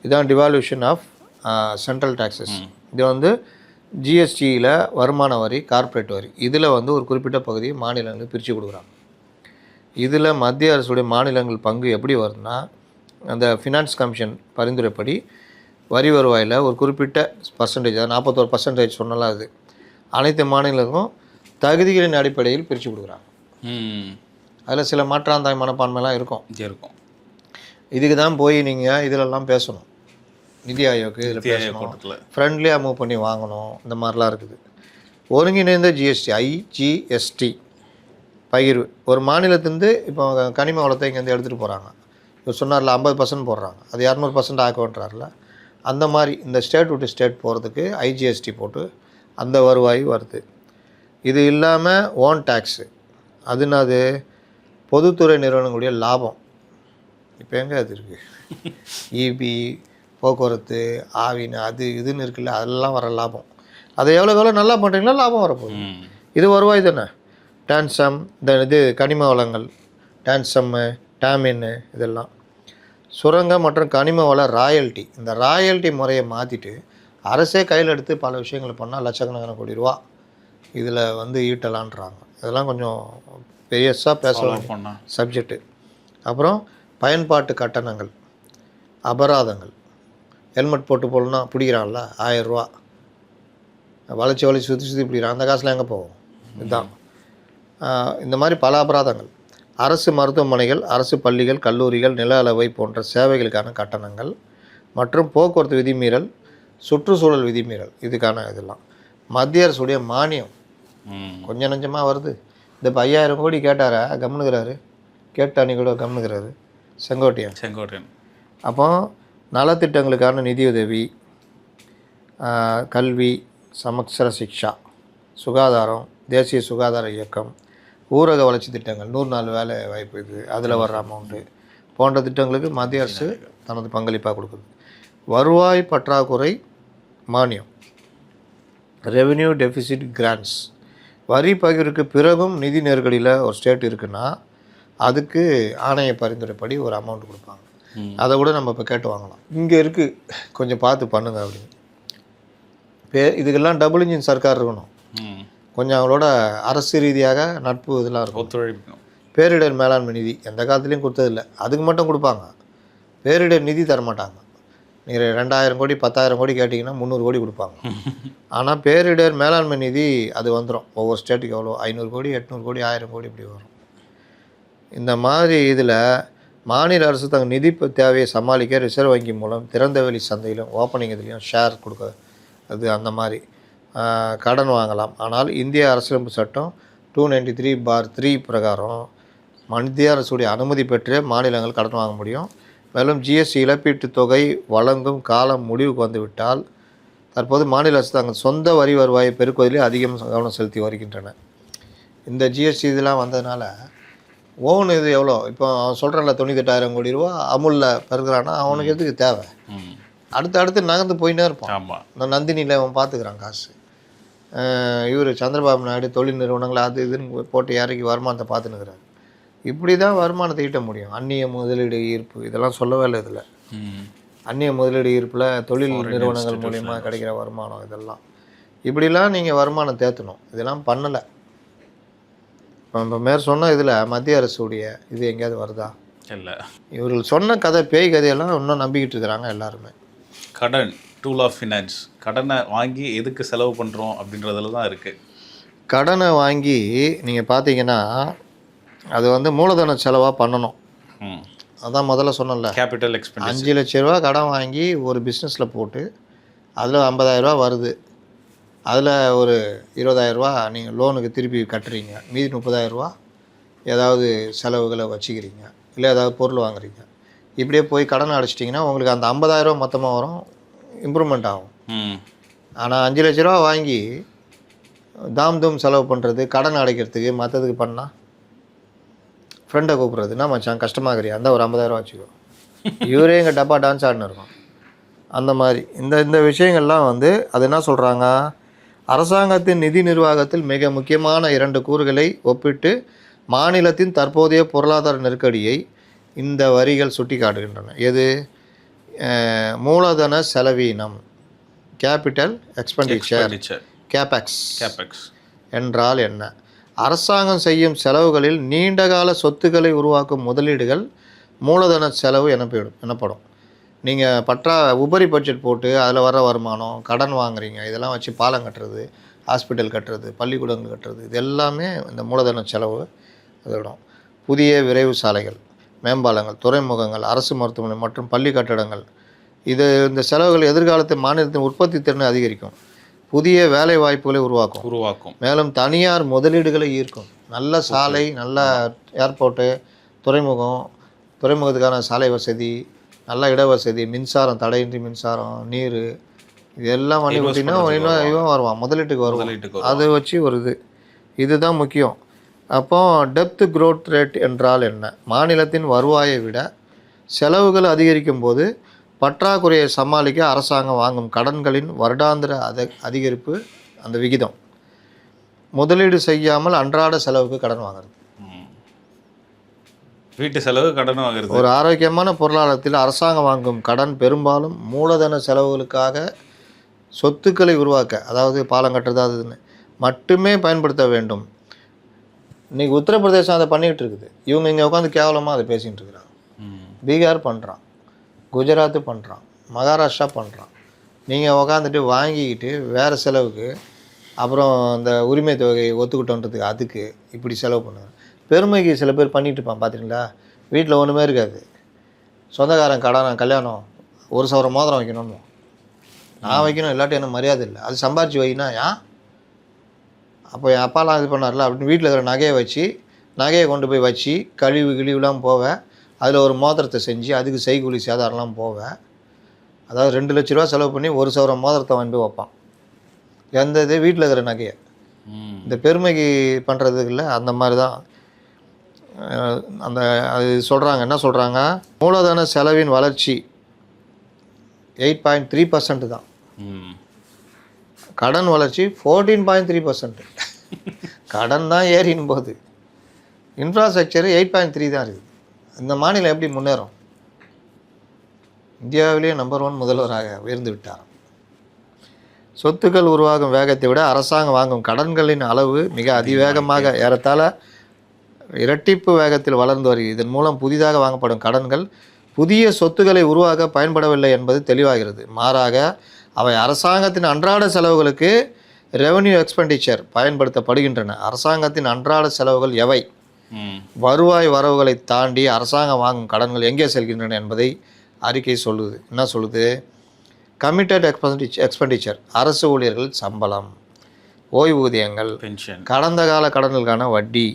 S1: இதுதான் டிவால்யூஷன் ஆஃப் சென்ட்ரல் டேக்ஸஸ். இது வந்து ஜிஎஸ்டியில் வருமான வரி, கார்ப்பரேட் வரி, இதில் வந்து ஒரு குறிப்பிட்ட பகுதியை மாநிலங்களுக்கு பிரித்து கொடுக்குறாங்க. இதில் மத்திய அரசுடைய மாநிலங்கள் பங்கு எப்படி வருதுன்னா, அந்த ஃபினான்ஸ் கமிஷன் பரிந்துரைப்படி வரி வருவாயில் ஒரு குறிப்பிட்ட பர்சன்டேஜ், அது 41% சொன்னாலும் அது அனைத்து மாநிலங்களுக்கும் தகுதிகளின் அடிப்படையில் பிரித்து கொடுக்குறாங்க. அதில் சில மாற்றாந்தாய் மனப்பான்மைலாம் இருக்கும். இதுக்கு தான் போய் நீங்கள் இதிலெல்லாம் பேசணும். நிதி ஆயோக்கு இதில் பேசணும், ஃப்ரெண்ட்லியாக மூவ் பண்ணி வாங்கணும், இந்த மாதிரிலாம் இருக்குது. ஒருங்கிணைந்த ஜிஎஸ்டி ஐஜிஎஸ்டி பகிர்வு, ஒரு மாநிலத்திலேருந்து இப்போ கனிம வளத்தை இங்கேருந்து எடுத்துகிட்டு போகிறாங்க. இப்போ சொன்னார்ல 50% போடுறாங்க, அது 200% ஆக்குன்றார்ல. அந்த மாதிரி இந்த ஸ்டேட் விட்டு ஸ்டேட் போகிறதுக்கு ஐஜிஎஸ்டி போட்டு அந்த வருவாய் வருது. இது இல்லாமல் ஓன் டேக்ஸு, அதுனாது பொதுத்துறை நிறுவனங்களுடைய லாபம். இப்போ எங்கே அது இருக்குது? இபி, போக்குவரத்து, ஆவின், அது இதுன்னு இருக்குல்ல, அதெல்லாம் வர லாபம். அதை எவ்வளோ நல்லா பண்ணுறீங்களோ லாபம் வரப்போகுது. இது வருவாய் தானே. டான்சம், இந்த இது கனிம வளங்கள், டான்சம்மு, டாமின்னு, இதெல்லாம் சுரங்கம் மற்றும் கனிம வள ராயல்ட்டி. இந்த ராயல்ட்டி முறையை மாற்றிட்டு அரசே கையில் எடுத்து பல விஷயங்களை பண்ணால் லட்சக்கணக்கான கோடி ரூபா இதில் வந்து ஈட்டலான்றாங்க. இதெல்லாம் கொஞ்சம் பெரியஸாக பேசலாம் சப்ஜெக்டு. அப்புறம் பயன்பாட்டு கட்டணங்கள், அபராதங்கள். ஹெல்மெட் போட்டு போகலன்னா பிடிக்கிறான்ல 1000 ரூபா, வளைச்சி சுற்றி பிடிக்கிறான், அந்த காசில் எங்கே போகும்? இதுதான். இந்த மாதிரி பல அபராதங்கள். அரசு மருத்துவமனைகள், அரசு பள்ளிகள், கல்லூரிகள், நில அளவை போன்ற சேவைகளுக்கான கட்டணங்கள் மற்றும் போக்குவரத்து விதிமீறல், சுற்றுச்சூழல் விதிமீறல், இதுக்கான இதெல்லாம். மத்திய அரசுடைய மானியம் கொஞ்சம் நஞ்சமாக வருது. இந்த 5000 கோடி கேட்டார கம்னுக்கிறாரு, கேட்டானி கூட கம்னுக்கிறாரு செங்கோட்டையன். அப்போ நலத்திட்டங்களுக்கான நிதியுதவி, கல்வி, சமக்சர சிக்ஷா, சுகாதாரம், தேசிய சுகாதார இயக்கம், ஊரக வளர்ச்சி திட்டங்கள், 100 நாள் வேலை வாய்ப்பு, இது அதில் வர்ற அமௌண்ட்டு போன்ற திட்டங்களுக்கு மத்திய அரசு தனது பங்களிப்பாக கொடுக்குது. வருவாய் பற்றாக்குறை மானியம், ரெவென்யூ டெஃபிசிட் கிராண்ட்ஸ், வரி பகிர்வுக்கு பிறகும் நிதி நெருக்கடியில் ஒரு ஸ்டேட் இருக்குன்னா அதுக்கு ஆணைய பரிந்துரைப்படி ஒரு அமௌண்ட் கொடுப்பாங்க. அதை கூட நம்ம இப்போ கேட்டு வாங்கலாம். இங்கே இருக்குது, கொஞ்சம் பார்த்து பண்ணுங்க அப்படின்னு. இதுக்கெல்லாம் டபுள் இன்ஜின் சர்க்கார் இருக்கணும். கொஞ்சம் அவங்களோட அரசு ரீதியாக நட்பு இதெல்லாம் இருக்கும், ஒத்துழைக்கணும். பேரிடர் மேலாண்மை நிதி எந்த காலத்துலேயும் கொடுத்ததில்லை, அதுக்கு மட்டும் கொடுப்பாங்க. பேரிடர் நிதி தரமாட்டாங்க. நீங்கள் 2000 கோடி 10,000 கோடி கேட்டிங்கன்னா 300 கோடி கொடுப்பாங்க. ஆனால் பேரிடர் மேலாண்மை நிதி அது வந்துடும். ஒவ்வொரு ஸ்டேட்டுக்கு எவ்வளோ 500 கோடி 800 கோடி 1000 கோடி இப்படி வரும். இந்த மாதிரி இதில் மாநில அரசு தங்கள் நிதி தேவையை சமாளிக்க ரிசர்வ் வங்கி மூலம் திறந்தவெளி சந்தையிலும் ஓப்பனிங் இதுலேயும் ஷேர் கொடுக்க, அது அந்த மாதிரி கடன் வாங்கலாம். ஆனால் இந்திய அரசியலமைப்பு சட்டம் 293/3 பிரகாரம் மத்திய அரசுடைய அனுமதி பெற்றே மாநிலங்கள் கடன் வாங்க முடியும். மேலும் ஜிஎஸ்டி இழப்பீட்டுத் தொகை வழங்கும் காலம் முடிவுக்கு வந்துவிட்டால் தற்போது மாநில அரசு தங்கள் சொந்த வரி வருவாயை பெருக்குவதிலே அதிகம் கவனம் செலுத்தி வருகின்றன. இந்த ஜிஎஸ்டி இதெல்லாம் வந்ததுனால ஓன் இது எவ்வளோ, இப்போ அவன் சொல்கிறான்ல 98,000 கோடி ரூபா அமுலில் பெருக்கிறான்னா அவனுக்கு எதுக்கு தேவை? அடுத்து நகர்ந்து போயின்னே இருப்பான். இந்த நந்தினியில் அவன் பார்த்துக்கிறான் காசு. இவர் சந்திரபாபு நாயுடு தொழில் நிறுவனங்கள் அது இதுன்னு போட்டு இறக்கி வருமானத்தை பார்த்துன்னுக்கிறாரு. இப்படி தான் வருமானத்தை ஈட்ட முடியும். அந்நிய முதலீடு ஈர்ப்பு இதெல்லாம் சொல்லவே இல்லை இதில். அந்நிய முதலீடு ஈர்ப்பில் தொழில் நிறுவனங்கள் மூலிமா கிடைக்கிற வருமானம் இதெல்லாம் இப்படிலாம் நீங்கள் வருமானம் தேற்றணும். இதெல்லாம் பண்ணலை. இப்போ மேற் சொன்ன இதில் மத்திய அரசுடைய இது எங்கேயாவது வருதா?
S2: இல்லை.
S1: இவர்கள் சொன்ன கதை பேய் கதையெல்லாம் இன்னும் நம்பிக்கிட்டு இருக்கிறாங்க எல்லாருமே.
S2: கடன் டூல் ஆஃப் ஃபினான்ஸ். கடனை வாங்கி எதுக்கு செலவு பண்ணுறோம் அப்படின்றதுல தான் இருக்குது. கடனை
S1: வாங்கி நீங்கள் பார்த்தீங்கன்னா அது வந்து மூலதன செலவாக பண்ணணும். அதான் முதல்ல சொன்னல,
S2: கேபிட்டல் எக்ஸ்பென்டிச்சர்.
S1: 5 லட்ச ரூபா கடன் வாங்கி ஒரு பிஸ்னஸில் போட்டு அதில் 50,000 வருது. அதில் ஒரு 20,000 நீங்கள் லோனுக்கு திருப்பி கட்டுறீங்க. மீதி 30,000 ஏதாவது செலவுகளை வச்சுக்கிறீங்க, இல்லை ஏதாவது பொருள் வாங்குறீங்க. இப்படியே போய் கடன் அடைச்சிட்டிங்கன்னா உங்களுக்கு அந்த 50,000 மொத்தமாக வரும், இம்ப்ரூவ்மெண்ட் ஆகும். ஆனால் 5 லட்ச ரூபா வாங்கி தூம் செலவு பண்ணுறது, கடன் அடைக்கிறதுக்கு மற்றதுக்கு பண்ணால் ஃப்ரெண்டை கூப்பிட்றது, என்ன மச்சான் கஷ்டமாகறியா அந்த ஒரு 50,000 வச்சுக்கோ, இவரே எங்கள் டப்பா டான்ஸ் ஆடினு இருக்கோம். அந்த மாதிரி இந்த விஷயங்கள்லாம் வந்து அது என்ன சொல்கிறாங்க, அரசாங்கத்தின் நிதி நிர்வாகத்தில் மிக முக்கியமான 2 கூறுகளை ஒப்பிட்டு மாநிலத்தின் தற்போதைய பொருளாதார நெருக்கடியை இந்த வரிகள் சுட்டி காட்டுகின்றன. எது? மூலதன செலவீனம், கேபிட்டல் எக்ஸ்பெண்டிச்சர், கேபெக்ஸ் என்றால் என்ன? அரசாங்கம் செய்யும் செலவுகளில் நீண்டகால சொத்துக்களை உருவாக்கும் முதலீடுகள் மூலதன செலவு எனப்படும். நீங்கள் உபரி பட்ஜெட் போட்டு அதில் வர வருமானம், கடன் வாங்குறீங்க, இதெல்லாம் வச்சு பாலம் கட்டுறது, ஹாஸ்பிட்டல் கட்டுறது, பள்ளிக்கூடங்கள் கட்டுறது, இது எல்லாமே இந்த மூலதன செலவு அதோடும். புதிய விரைவு சாலைகள், மேம்பாலங்கள், துறைமுகங்கள், அரசு மருத்துவமனை மற்றும் பள்ளி கட்டடங்கள், இந்த செலவுகள் எதிர்காலத்தில் மாநிலத்தின் உற்பத்தி திறனை அதிகரிக்கும், புதிய வேலை வாய்ப்புகளை உருவாக்கும், மேலும் தனியார் முதலீடுகளை ஈர்க்கும். நல்ல சாலை, நல்ல ஏர்போர்ட்டு, துறைமுகத்துக்கான சாலை வசதி, நல்ல இடவசதி, மின்சாரம், தடையின்றி மின்சாரம், நீர், இதெல்லாம் பண்ணி கொடுத்தீங்கன்னா இவன் வருவான், முதலீட்டுக்கு வருவான். அதை வச்சு ஒரு இதுதான் முக்கியம். அப்போ டெப்த் க்ரோத் ரேட் என்றால் என்ன? மாநிலத்தின் வருவாயை விட செலவுகள் அதிகரிக்கும் போது பற்றாக்குறையை சமாளிக்க அரசாங்கம் வாங்கும் கடன்களின் வருடாந்திர அதிகரிப்பு அந்த விகிதம். முதலீடு செய்யாமல் அன்றாட செலவுக்கு கடன் வாங்குறது,
S2: வீட்டு செலவு கடன் வாங்குறது.
S1: ஒரு ஆரோக்கியமான பொருளாதாரத்தில் அரசாங்கம் வாங்கும் கடன் பெரும்பாலும் மூலதன செலவுகளுக்காக சொத்துக்களை உருவாக்க, அதாவது பாலம் கட்டுறது அதுன்னு மட்டுமே பயன்படுத்த வேண்டும். இன்றைக்கி உத்தரப்பிரதேசம் அதை பண்ணிகிட்டு இருக்குது. இவங்க இங்கே உட்காந்து கேவலமாக அதை பேசிகிட்டு இருக்கிறாங்க. பீகார் பண்ணுறான், குஜராத்து பண்ணுறான், மகாராஷ்டிரா பண்ணுறான். நீங்கள் உக்காந்துட்டு வாங்கிக்கிட்டு வேறு செலவுக்கு, அப்புறம் இந்த உரிமை தொகையை ஒத்துக்கிட்டோன்றதுக்கு அதுக்கு இப்படி செலவு பண்ணுவாங்க. பெருமைக்கு சில பேர் பண்ணிகிட்டு இருப்பான் பார்த்துருங்களா. வீட்டில் ஒன்றுமே இருக்காது, சொந்தக்காரன் கடன் கல்யாணம் 1 சவரம் மோதிரம் வைக்கணும்னு நான் வைக்கணும், இல்லாட்டி எனக்கு மரியாதை இல்லை, அது சம்பாரிச்சு வைக்கினா ஏன்? அப்போ என் அப்பாலாம் இது பண்ணார்ல அப்படின்னு வீட்டில் இருக்கிற நகையை கொண்டு போய் வச்சு கிழிவுலாம் போவேன். அதில் ஒரு மோதிரத்தை செஞ்சு அதுக்கு செய்கூலி சேதாரம்லாம் போவேன். அதாவது 2 லட்ச ரூபா செலவு பண்ணி 1 சவரம் மோதிரத்தை வாங்கி போய் வைப்பான். எந்த இது வீட்டில் இருக்கிற நகையை இந்த பெருமைக்கு பண்ணுறதுக்கு இல்லை. அந்த மாதிரி தான் அது சொல்கிறாங்க. என்ன சொல்கிறாங்க? மூலதன செலவின் வளர்ச்சி 8.3% தான், கடன் வளர்ச்சி 14.3%. கடன் தான் ஏறின் போது இன்ஃப்ராஸ்ட்ரக்சர் 8.3 தான் இருக்குது. இந்த மாநிலம் எப்படி முன்னேறும்? இந்தியாவிலேயே நம்பர் 1 முதல்வராக உயர்ந்து விட்டார். சொத்துக்கள் உருவாகும் வேகத்தை விட அரசாங்கம் வாங்கும் கடன்களின் அளவு மிக அதிவேகமாக ஏறத்தாழ இரட்டிப்பு வேகத்தில் வளர்ந்து வருகிறது. இதன் மூலம் புதிதாக வாங்கப்படும் கடன்கள் புதிய சொத்துக்களை உருவாக்க பயன்படவில்லை என்பது தெளிவாகிறது. மாறாக அவை அரசாங்கத்தின் அன்றாட செலவுகளுக்கு ரெவன்யூ எக்ஸ்பெண்டிச்சர் பயன்படுத்தப்படுகின்றன. அரசாங்கத்தின் அன்றாட செலவுகள் எவை? வருவாய் வரவுகளை தாண்டி அரசாங்கம் வாங்கும் கடன்கள் எங்கே செல்கின்றன என்பதை அறிக்கை சொல்லுது. என்ன சொல்லுது? கமிட்டட் எக்ஸ்பெண்டிச்சர், அரசு ஊழியர்கள் சம்பளம், ஓய்வூதியங்கள், பென்ஷன், கடந்த கால கடன்களுக்கான வட்டி,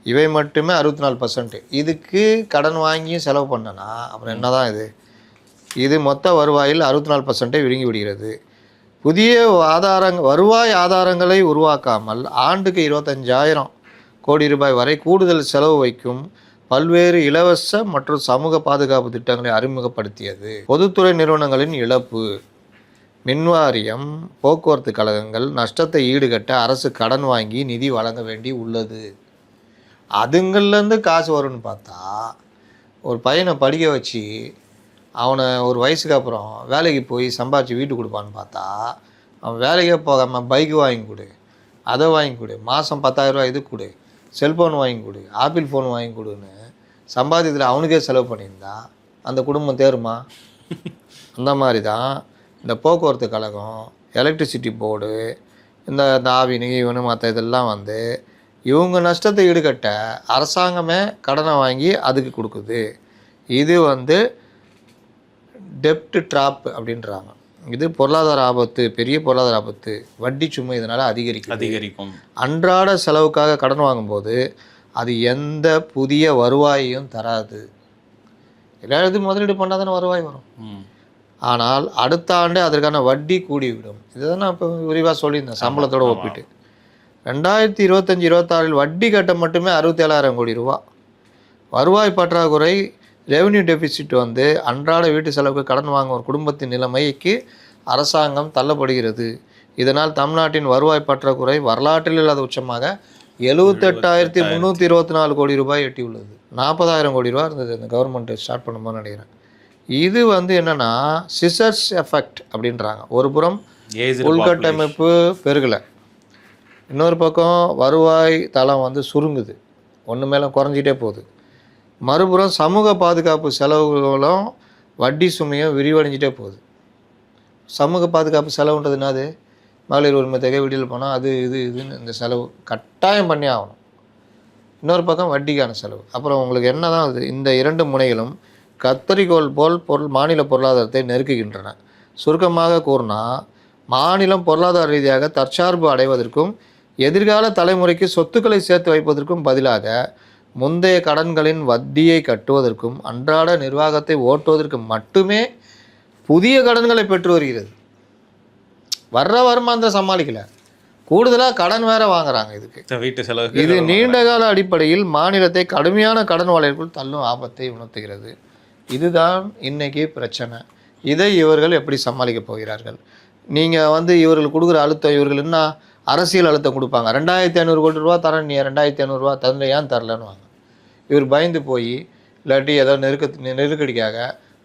S1: இவை மட்டுமே 64%. இதுக்கு கடன் வாங்கியும் செலவு பண்ணனா அப்புறம் என்ன தான் இது மொத்த வருவாயில் 64% விழுங்கி விடுகிறது. புதிய வருவாய் ஆதாரங்களை உருவாக்காமல் ஆண்டுக்கு 25,000 கோடி ரூபாய் வரை கூடுதல் செலவு வைக்கும் பல்வேறு இலவச மற்றும் சமூக பாதுகாப்பு திட்டங்களை அறிமுகப்படுத்தியது. பொதுத்துறை நிறுவனங்களின் இழப்பு மின்வாரியம் போக்குவரத்து கழகங்கள் நஷ்டத்தை ஈடுகட்ட அரசு கடன் வாங்கி நிதி வழங்க வேண்டி உள்ளது. அதுங்கள்லேருந்து காசு வரும்னு பார்த்தா ஒரு பையனை படிக்க வச்சு அவனை ஒரு வயசுக்கு அப்புறம் வேலைக்கு போய் சம்பாரித்து வீட்டுக்கு கொடுப்பான்னு பார்த்தா அவன் வேலைக்கே போகாமல் பைக்கு வாங்கி கொடு, அதை வாங்கி கொடு, மாதம் 10,000 ரூபா இது கொடு, செல்ஃபோன் வாங்கி கொடு, ஆப்பிள் ஃபோன் வாங்கி கொடுன்னு சம்பாதியத்தில் அவனுக்கே செலவு பண்ணியிருந்தா அந்த குடும்பம் தேருமா? அந்த மாதிரி தான் இந்த போக்குவரத்து கழகம், எலக்ட்ரிசிட்டி போர்டு, இந்த ஆவினு இவனு மற்ற இதெல்லாம் வந்து இவங்க நஷ்டத்தை ஈடுகட்ட அரசாங்கமே கடனை வாங்கி அதுக்கு கொடுக்குது. இது வந்து டெப்ட் ட்ராப் அப்படின்றாங்க. இது பொருளாதார ஆபத்து, பெரிய பொருளாதார ஆபத்து. வட்டி சுமை இதனால் அதிகரிக்கும். அன்றாட செலவுக்காக கடன் வாங்கும்போது அது எந்த புதிய வருவாயையும் தராது. எல்லா முதலீடு பண்ணால் தானே வருவாய் வரும். ஆனால் அடுத்த ஆண்டு அதற்கான வட்டி கூடிவிடும். இதுதான் நான் இப்போ விரிவாக சொல்லியிருந்தேன் சம்பளத்தோடு ஒப்பிட்டு. 2025-26 வட்டி கட்ட மட்டுமே 67,000 கோடி ரூபா. வருவாய் பற்றாக்குறை, ரெவென்யூ டெபிசிட் வந்து அன்றாட வீட்டு செலவுக்கு கடன் வாங்கும் ஒரு குடும்பத்தின் நிலைமைக்கு அரசாங்கம் தள்ளப்படுகிறது. இதனால் தமிழ்நாட்டின் வருவாய் பற்றாக்குறை வரலாற்றில் இல்லாத உச்சமாக 78,324 கோடி ரூபாய் எட்டியுள்ளது. 40,000 கோடி ரூபா இருந்தது இந்த கவர்மெண்ட் ஸ்டார்ட் பண்ணும்போது நினைக்கிறேன். இது வந்து என்னென்னா சிசர்ஸ் எஃபெக்ட் அப்படின்றாங்க. ஒரு புறம் உள்கட்டமைப்பு பெருகலை, இன்னொரு பக்கம் வருவாய் தளம் வந்து சுருங்குது, ஒன்று மேலே குறைஞ்சிட்டே போகுது. மறுபுறம் சமூக பாதுகாப்பு செலவுகளும் வட்டி சுமையும் விரிவடைஞ்சிட்டே போகுது. சமூக பாதுகாப்பு செலவுன்றது என்னது? மகளிர் உரிமை தொகை, வீட்டில் போனால் அது இதுன்னு இந்த செலவு கட்டாயம் பண்ணி ஆகணும். இன்னொரு பக்கம் வட்டிக்கான செலவு. அப்புறம் உங்களுக்கு என்ன தான் அது? இந்த இரண்டு முனைகளும் கத்தரிக்கோல் போல் மாநில பொருளாதாரத்தை நெருக்குகின்றன. சுருக்கமாக கூறினா மாநிலம் பொருளாதார ரீதியாக தற்சார்பு அடைவதற்கும் எதிர்கால தலைமுறைக்கு சொத்துக்களை சேர்த்து வைப்பதற்கும் பதிலாக முந்தைய கடன்களின் வட்டியை கட்டுவதற்கும் அன்றாட நிர்வாகத்தை ஓட்டுவதற்கு மட்டுமே புதிய கடன்களை பெற்று வருகிறது. வர்ற வருமானத்தை சமாளிக்கல, கூடுதலாக கடன் வேற வாங்குறாங்க. இதுக்கு
S2: வீட்டு செலவு.
S1: இது நீண்டகால அடிப்படையில் மாநிலத்தை கடுமையான கடன் வலைக்குள் தள்ளும் ஆபத்தை உணர்த்துகிறது. இதுதான் இன்னைக்கு பிரச்சனை. இதை இவர்கள் எப்படி சமாளிக்க போகிறார்கள்? நீங்கள் வந்து இவர்கள் கொடுக்குற அழுத்தம், இவர்கள் என்ன அரசியல் அழுத்தம் கொடுப்பாங்க. 2,500 கோடி ரூபா தரேன், நீ 2,500 ரூபா தரல, ஏன் தரலன்னு வாங்க. இவர் பயந்து போய் இல்லாட்டி ஏதோ நெருக்கடிக்காக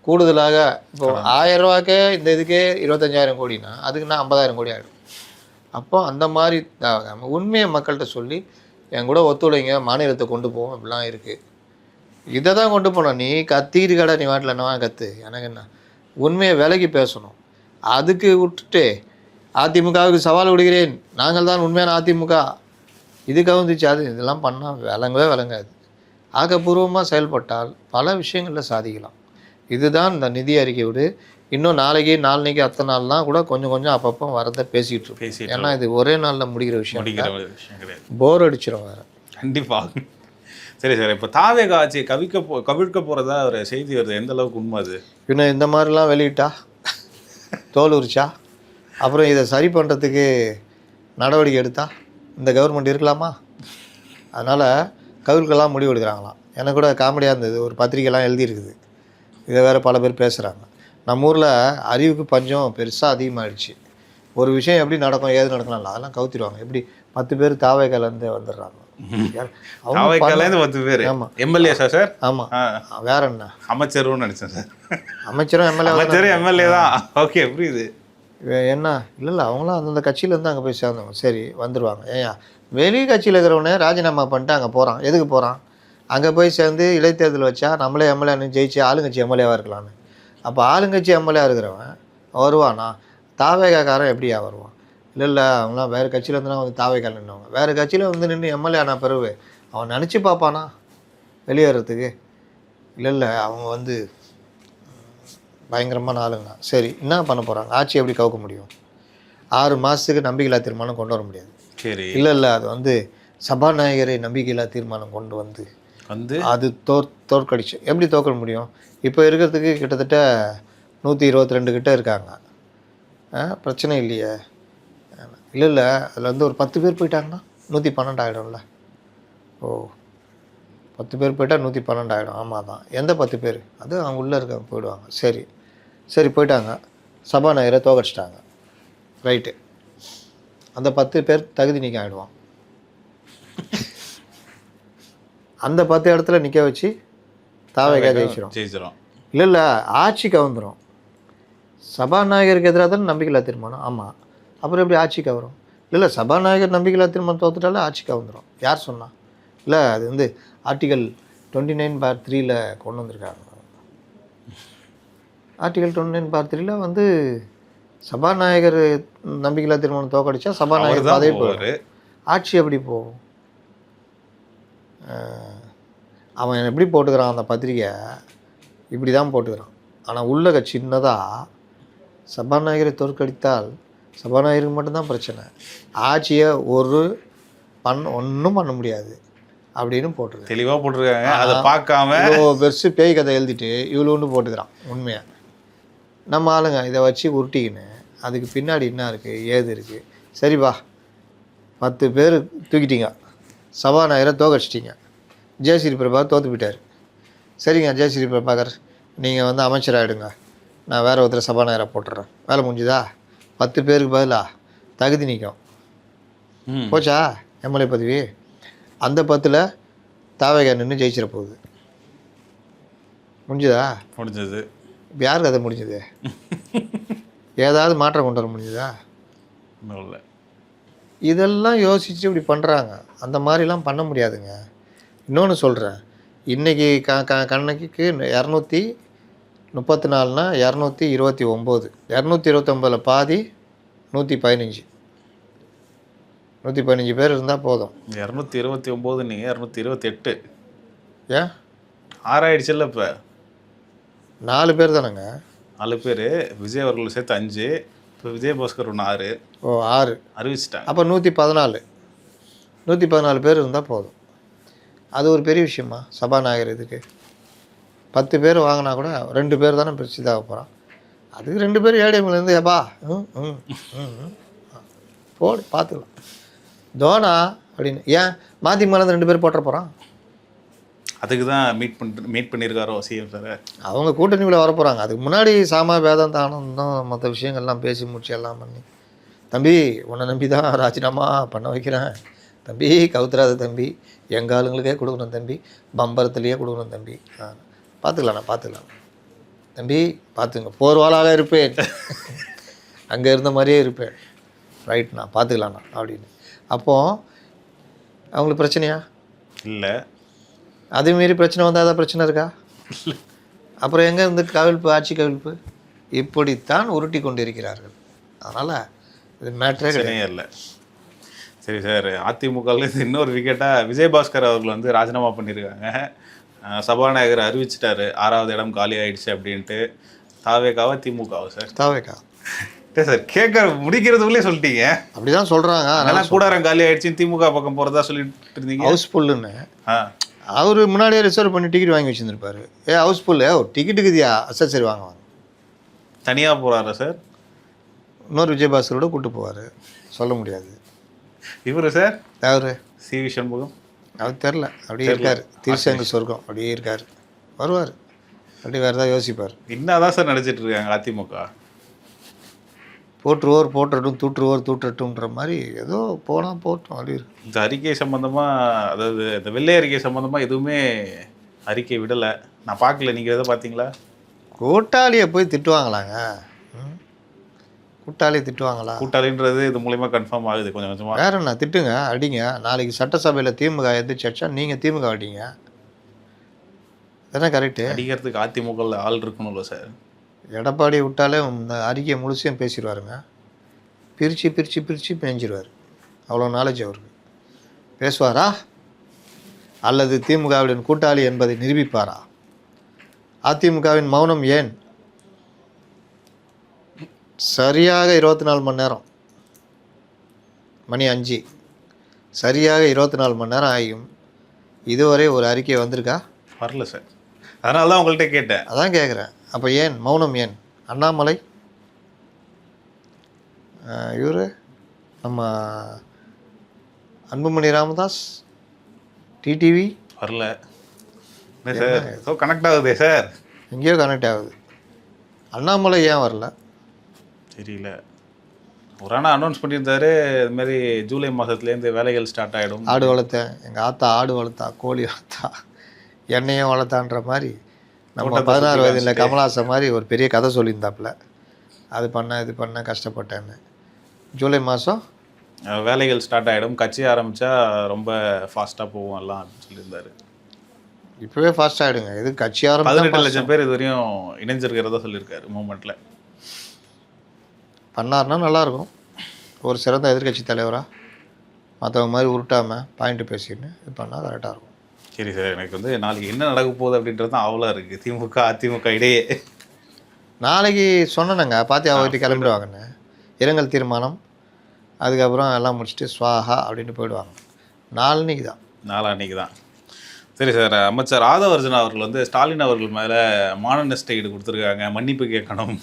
S1: கூடுதலாக இப்போ 1,000 ரூபாய்க்கே இந்த இதுக்கே 25,000 கோடினா அதுக்கு நான் 50,000 கோடி ஆகிடும். அப்போ அந்த மாதிரி உண்மையை மக்கள்கிட்ட சொல்லி என் கூட ஒத்துழைங்க, மாநிலத்தை கொண்டு போவோம். இப்படிலாம் இருக்குது. இதை தான் கொண்டு போனோம். நீ கத்திக்கிட்டு கடை, நீ வாட்டில் என்னவா கற்று, எனக்கு என்ன, உண்மையை விலகி பேசணும். அதுக்கு விட்டுட்டு அதிமுகவுக்கு சவால் விடுகிறேன், நாங்கள் தான் உண்மையான அதிமுக, இது கவுந்துச்சு, அது இதெல்லாம் பண்ணால் விளங்காது. ஆக்கப்பூர்வமாக செயல்பட்டால் பல விஷயங்களில் சாதிக்கலாம். இதுதான் இந்த நிதி அறிக்கையோடு. இன்னும் நாளைக்கு அத்தனை நாள்லாம் கூட கொஞ்சம் அப்பப்போ வரதை பேசிக்கிட்டு இருக்கோம். ஏன்னா இது ஒரே நாளில் முடிகிற விஷயம் கிடையாது, போர் அடிச்சிடும் வேறு.
S2: கண்டிப்பாக. சரி சார், இப்போ தாவேக ஆட்சி கவிழ்க்க போகிறதா ஒரு செய்தி வருது, எந்த அளவுக்கு உண்மை அது?
S1: இன்னும் இந்த மாதிரிலாம் வெளியிட்டா தோல் உரிச்சா அப்புறம் இதை சரி பண்ணுறதுக்கு நடவடிக்கை எடுத்தா இந்த கவர்மெண்ட் இருக்கலாமா? அதனால் கவிழ்க்கெல்லாம் முடிவு எடுக்கிறாங்களாம். எனக்கு கூட காமெடியாக இருந்தது, ஒரு பத்திரிக்கைலாம் எழுதியிருக்குது, இதை வேறு பல பேர் பேசுகிறாங்க. நம்ம ஊரில் அறிவுக்கு பஞ்சம் பெருசாக அதிகமாகிடுச்சு. ஒரு விஷயம் எப்படி நடக்கும், ஏது நடக்கலாம், அதெல்லாம் கவுத்திடுவாங்க. எப்படி 10 பேர் தாவேக்காலேருந்து வந்துடுறாங்க.
S2: 10 பேர் எம்எல்ஏ சார்?
S1: ஆமாம், வேற என்ன
S2: அமைச்சரும் நினச்சேன் சார்.
S1: அமைச்சரும்
S2: எம்எல்ஏ தான். ஓகே, புரியுது.
S1: என்ன இல்லை அவங்களாம் அந்தந்த கட்சியிலேருந்து அங்கே போய் சேர்ந்தவங்க. சரி, வந்துடுவாங்க. ஏன் வெளி கட்சியில் இருக்கிறவனே ராஜினாமா பண்ணிட்டு அங்கே போகிறான். எதுக்கு போகிறான்? அங்கே போய் சேர்ந்து இடைத்தேர்தல் வச்சா நம்மளே எம்எல்ஏன்னு ஜெயிச்சு ஆளுங்கட்சி எம்எல்ஏவாக இருக்கலான்னு. அப்போ ஆளுங்கட்சி எம்எல்ஏவாக இருக்கிறவன் வருவானா? தாவேகாக்காரன் எப்படியா வருவான்? இல்லை அவங்களாம் வேறு கட்சியிலேருந்துலாம் வந்து தாவேக்கால் நின்றவங்க. வேறு கட்சியில் வந்து நின்று எம்எல்ஏ ஆனா பிறகு அவன் நினச்சி பார்ப்பானா வெளியேறதுக்கு? இல்லை அவங்க வந்து பயங்கரமான ஆளுங்க. சரி, என்ன பண்ண போகிறாங்க? ஆட்சி எப்படி கவுக்க முடியும்? 6 மாதத்துக்கு நம்பிக்கையில்லா தீர்மானம் கொண்டு வர முடியாது.
S2: சரி, இல்லை
S1: அது வந்து சபாநாயகரை நம்பிக்கையில்லா தீர்மானம் கொண்டு வந்து அது தோற்கடிச்சு எப்படி தோற்க முடியும்? இப்போ இருக்கிறதுக்கு கிட்டத்தட்ட 122 கிட்ட இருக்காங்க. பிரச்சனை இல்லையே. இல்லை அதில் வந்து ஒரு 10 பேர் போயிட்டாங்கன்னா 112 ஆகிடும்ல. ஓ, 10 பேர் போயிட்டால் 112 ஆகிடும். ஆமாம் தான். எந்த 10 பேர்? அது அவங்க உள்ளே இருக்க போயிடுவாங்க. சரி போயிட்டாங்க, சபாநாயகரை தோக்கடிச்சிட்டாங்க. ரைட்டு. அந்த 10 பேர் தகுதி நீக்கம் ஆகிடுவான். அந்த 10 இடத்துல நிற்க வச்சு தாவேகா
S2: ஜெயிச்சிடும்.
S1: இல்லை ஆட்சி கவுந்துடும். சபாநாயகருக்கு எதிராக தானே நம்பிக்கையில்லா தீர்மானம். ஆமாம், அப்புறம் எப்படி ஆட்சி கவரும்? இல்லை சபாநாயகர் நம்பிக்கையில்லா தீர்மானம் தோத்துட்டாலே ஆட்சி கவுந்துடும். யார் சொன்னா? இல்லை அது வந்து ஆர்டிகல் 29/3 கொண்டு வந்திருக்காங்க. ஆர்டிகல் 29/3 வந்து சபாநாயகர் நம்பிக்கையில்லா தீர்மானம் தோக்கடிச்சா சபாநாயகர் பதவி போவார், ஆட்சி எப்படி போகும்? அவன் எப்படி போட்டுக்கிறான் அந்த பத்திரிக்கை, இப்படி தான் போட்டுக்கிறான். ஆனால் உள்ள சின்னதாக சபாநாயகரை தோற்கடித்தால் சபாநாயகருக்கு மட்டும்தான் பிரச்சனை, ஆட்சியை ஒன்றும் பண்ண முடியாது அப்படின்னு போட்டுருக்காங்க.
S2: தெளிவாக போட்டிருக்காங்க. அதை பார்க்காம
S1: பெருசு பேய் கதை எழுதிட்டு இவ்வளோ ஒன்று போட்டுக்கிறான். உண்மையாக நம்ம ஆளுங்க இதை வச்சு உருட்டிக்கின்னு அதுக்கு பின்னாடி என்ன இருக்குது ஏது இருக்குது. சரிப்பா, 10 பேர் தூக்கிட்டீங்க, சபாநாயகரை தோக்கடிச்சிட்டிங்க, ஜெயஸ்ரீ பிரபாகர் தோற்று போயிட்டார். சரிங்க ஜெயஸ்ரீ பிரபாகர், நீங்கள் வந்து அமைச்சராகிடுங்க, நான் வேறு ஒருத்தர் சபாநாயகரை போட்டுறேன், வேலை முடிஞ்சுதா? 10 பேருக்கு பதிலாக தகுதி நீக்கம் போச்சா எம்எல்ஏ பதவி? அந்த 10ல் தாவேகா நின்று ஜெயிச்சிட போகுது. முடிஞ்சுதா?
S2: முடிஞ்சது.
S1: இப்போ யாருக்கு அது முடிஞ்சது? ஏதாவது மாற்றம் கொண்டு வர முடிஞ்சுதா?
S2: இல்லை.
S1: இதெல்லாம் யோசித்து இப்படி பண்ணுறாங்க. அந்த மாதிரிலாம் பண்ண முடியாதுங்க. இன்னொன்று சொல்கிறேன், இன்றைக்கி கணக்குக்கு 234னா 229, 229 பாதி 115, 115 பேர் இருந்தால் போதும்.
S2: 229 நீங்கள் 228
S1: ஏன்
S2: 6 ஆயிடுச்சுல்ல? இப்போ
S1: 4 பேர் தானேங்க.
S2: 4 பேர், விஜய் அவர்கள் சேர்த்து 5, இப்போ விஜயபாஸ்கர் 6.
S1: ஓ 6
S2: அறிவிச்சிட்டாங்க.
S1: அப்போ 114 பேர் இருந்தால் போதும். அது ஒரு பெரிய விஷயமா சபாநாயகர் இதுக்கு? 10 பேர் வாங்கினா கூட 2 பேர் தானே பிரிச்சு இதாக போகிறான். அதுக்கு 2 பேர் ஏடிஎம்லேருந்து ஏப்பா போடு பார்த்துக்கலாம் தோனா அப்படின்னு. ஏன் மாற்றி மேலே 2 பேர் போட்டுற போகிறான்?
S2: அதுக்கு தான் மீட் பண்ணியிருக்காரோ சிஎம் சார்.
S1: அவங்க கூட்டணிக்குள்ளே வர போகிறாங்க. அதுக்கு முன்னாடி சாமா வேதம் ஆனந்தம் மற்ற விஷயங்கள்லாம் பேசி முடிச்சு எல்லாம் பண்ணி, தம்பி உன்னை நம்பி தான் ராஜினாமா பண்ண வைக்கிறேன் தம்பி, கவுத்துறாத தம்பி, எங்கள் ஆளுங்களுக்கே கொடுக்கணும் தம்பி, பம்பரத்துலேயே கொடுக்கணும் தம்பி, பார்த்துக்கலாம் தம்பி, பார்த்துங்க, போர்வாளாக இருப்பேன், அங்கே இருந்த மாதிரியே இருப்பேன், ரைட்ண்ணா பார்த்துக்கலாண்ணா அப்படின்னு. அப்போது அவங்களுக்கு பிரச்சனையா? இல்லை. அதேமாரி பிரச்சனை வந்தால் தான் பிரச்சனை இருக்கா? அப்புறம் எங்கே இருந்து கவிழ்ப்பு, ஆட்சி கவிழ்ப்பு? இப்படித்தான் உருட்டி கொண்டு இருக்கிறார்கள். அதனால் இது மேட்ரே கிடையாது.
S2: இல்லை. சரி சார், அதிமுகலேருந்து இன்னொரு விக்கெட்டாக விஜயபாஸ்கர் அவர்கள் வந்து ராஜினாமா பண்ணியிருக்காங்க. சபாநாயகர் அறிவிச்சிட்டாரு 6வது இடம் காலி ஆயிடுச்சு அப்படின்ட்டு. தாவேகாவா திமுகவா சார்?
S1: தாவேகா
S2: சார் கேட்க முடிக்கிறதுக்குள்ளே சொல்லிட்டீங்க.
S1: அப்படி தான் சொல்கிறாங்க.
S2: அதனால் கூடாரம் காலி ஆயிடுச்சுன்னு திமுக பக்கம் போகிறதா சொல்லிட்டு இருந்தீங்க.
S1: ஹவுஸ்ஃபுல்லுன்னு அவர் முன்னாடியே ரிசர்வ் பண்ணி டிக்கெட் வாங்கி வச்சுருந்துருப்பாரு. ஹவுஸ்ஃபுல்லு டிக்கெட்டுக்குதியா? சரி வாங்க
S2: தனியாக போகிறாரா சார்?
S1: இன்னொரு விஜயபாஸ்கரோட கூப்பிட்டு போவார், சொல்ல முடியாது.
S2: இவர் சார்
S1: அவர்
S2: சிவி சண்முகம்
S1: அவர் தெரில, அப்படியே இருக்கார். திருச்செங்க சொர்க்கம் அப்படியே இருக்கார், வருவார், அப்படி வேறு ஏதாவது யோசிப்பார்.
S2: என்னதான் சார் நினச்சிட்டு இருக்காங்க அதிமுக?
S1: போட்டுருவோர் போட்டுறட்டும், தூட்டுறட்டும்ன்ற மாதிரி ஏதோ போனால் போட்டோம் அப்படி இருக்கு.
S2: இந்த அறிக்கை சம்மந்தமாக, அதாவது இந்த வெள்ளை அறிக்கை சம்மந்தமாக எதுவுமே அறிக்கை விடலை, நான் பார்க்கல. நீங்கள் எதை பார்த்தீங்களா?
S1: கூட்டாளியை போய் திட்டுவாங்களாங்க? கூட்டாளியை திட்டுவாங்களா?
S2: கூட்டாளின்றது இது மூலிமா கன்ஃபார்ம் ஆகுது கொஞ்சம் கொஞ்சமாக.
S1: வேற என்ன, திட்டுங்க, அடிங்க. நாளைக்கு சட்டசபையில் திமுக எதிர்த்து அடிச்சா நீங்கள் திமுக அடிங்க, அதான் கரெக்டு.
S2: அடிக்கிறதுக்கு அதிமுகவில் ஆள் இருக்கணும்ல சார்?
S1: எடப்பாடி விட்டாலே இந்த அறிக்கையை முழுசையும் பேசிடுவாருங்க, பிரித்து பேஞ்சிடுவார். அவ்வளோ நாலேஜ் அவருக்கு. பேசுவாரா அல்லது திமுகவுடன் கூட்டாளி என்பதை நிரூபிப்பாரா? அதிமுகவின் மௌனம் ஏன்? சரியாக 24 மணி நேரம், மணி 5, சரியாக 24 மணி நேரம் ஆகியும் இதுவரை ஒரு அறிக்கை வந்திருக்கா?
S2: வரல சார். அதனால தான் உங்கள்கிட்ட கேட்டேன்.
S1: அதான் கேட்குறேன். அப்போ ஏன் மௌனம்? ஏன்? அண்ணாமலை, இவர் நம்ம அன்புமணி ராமதாஸ், டிடிவி
S2: வரல சார். ஏதோ கனெக்ட் ஆகுதே சார்,
S1: எங்கேயோ கனெக்ட் ஆகுது. அண்ணாமலை ஏன் வரல
S2: தெரியல. ஒரு ஆனால் அனௌன்ஸ் பண்ணியிருந்தாரு இது மாதிரி ஜூலை மாதத்துலேருந்து வேலைகள் ஸ்டார்ட் ஆகிடும்.
S1: ஆடு வளர்த்தேன், எங்கள் ஆத்தா ஆடு வளர்த்தா, கோழி வளர்த்தா, எண்ணெயும் வளர்த்தான்ற மாதிரி நம்ம
S2: தோட்டத்தை
S1: 16
S2: சுத்தி
S1: வயதில்
S2: காமிச்சிட்டு.
S1: கமலாசன் மாதிரி ஒரு பெரிய கதை சொல்லியிருந்தாப்புல. அது பண்ணேன் இது பண்ணேன் கஷ்டப்பட்டேன்னு. ஜூலை மாதம்
S2: வேலைகள் ஸ்டார்ட் ஆகிடும், கட்சி ஆரம்பித்தா ரொம்ப ஃபாஸ்ட்டாக போவோம் எல்லாம் அப்படின்னு சொல்லியிருந்தாரு.
S1: இப்போவே ஃபாஸ்ட் ஆகிடுங்க. இது கட்சி
S2: 18
S1: ஆரம்பிச்சு
S2: லட்சம் பேர் இது வரையும் இணைஞ்சிருக்கிறதா சொல்லியிருக்காரு மூமெண்ட்டில்.
S1: பண்ணார்னா நல்லாயிருக்கும். ஒரு சிறந்த எதிர்க்கட்சி தலைவராக மற்றவங்க மாதிரி உருட்டாமல் பாயிண்ட்டு பேசின்னு இது பண்ணால் கரெக்டாக இருக்கும்.
S2: சரி சார், எனக்கு வந்து நாளைக்கு என்ன நடக்க போகுது அப்படின்றது தான் அவ்வளோ இருக்குது. திமுக அதிமுக இடையே
S1: நாளைக்கு சொன்னேனுங்க பாத்தி அவர்கிட்ட கிளம்பிடுவாங்கன்னு. இரங்கல் தீர்மானம், அதுக்கப்புறம் எல்லாம் முடிச்சுட்டு ஸ்வாஹா அப்படின்ட்டு போயிடுவாங்க. நாளைக்கு தான்.
S2: நாளான்னைக்கு தான். சரி சார், அமைச்சர் ஆதவர்ஜுனா அவர்கள் வந்து ஸ்டாலின் அவர்கள் மேலே மான நஷ்ட ஈடு கொடுத்துருக்காங்க, மன்னிப்பு கேட்கணும்.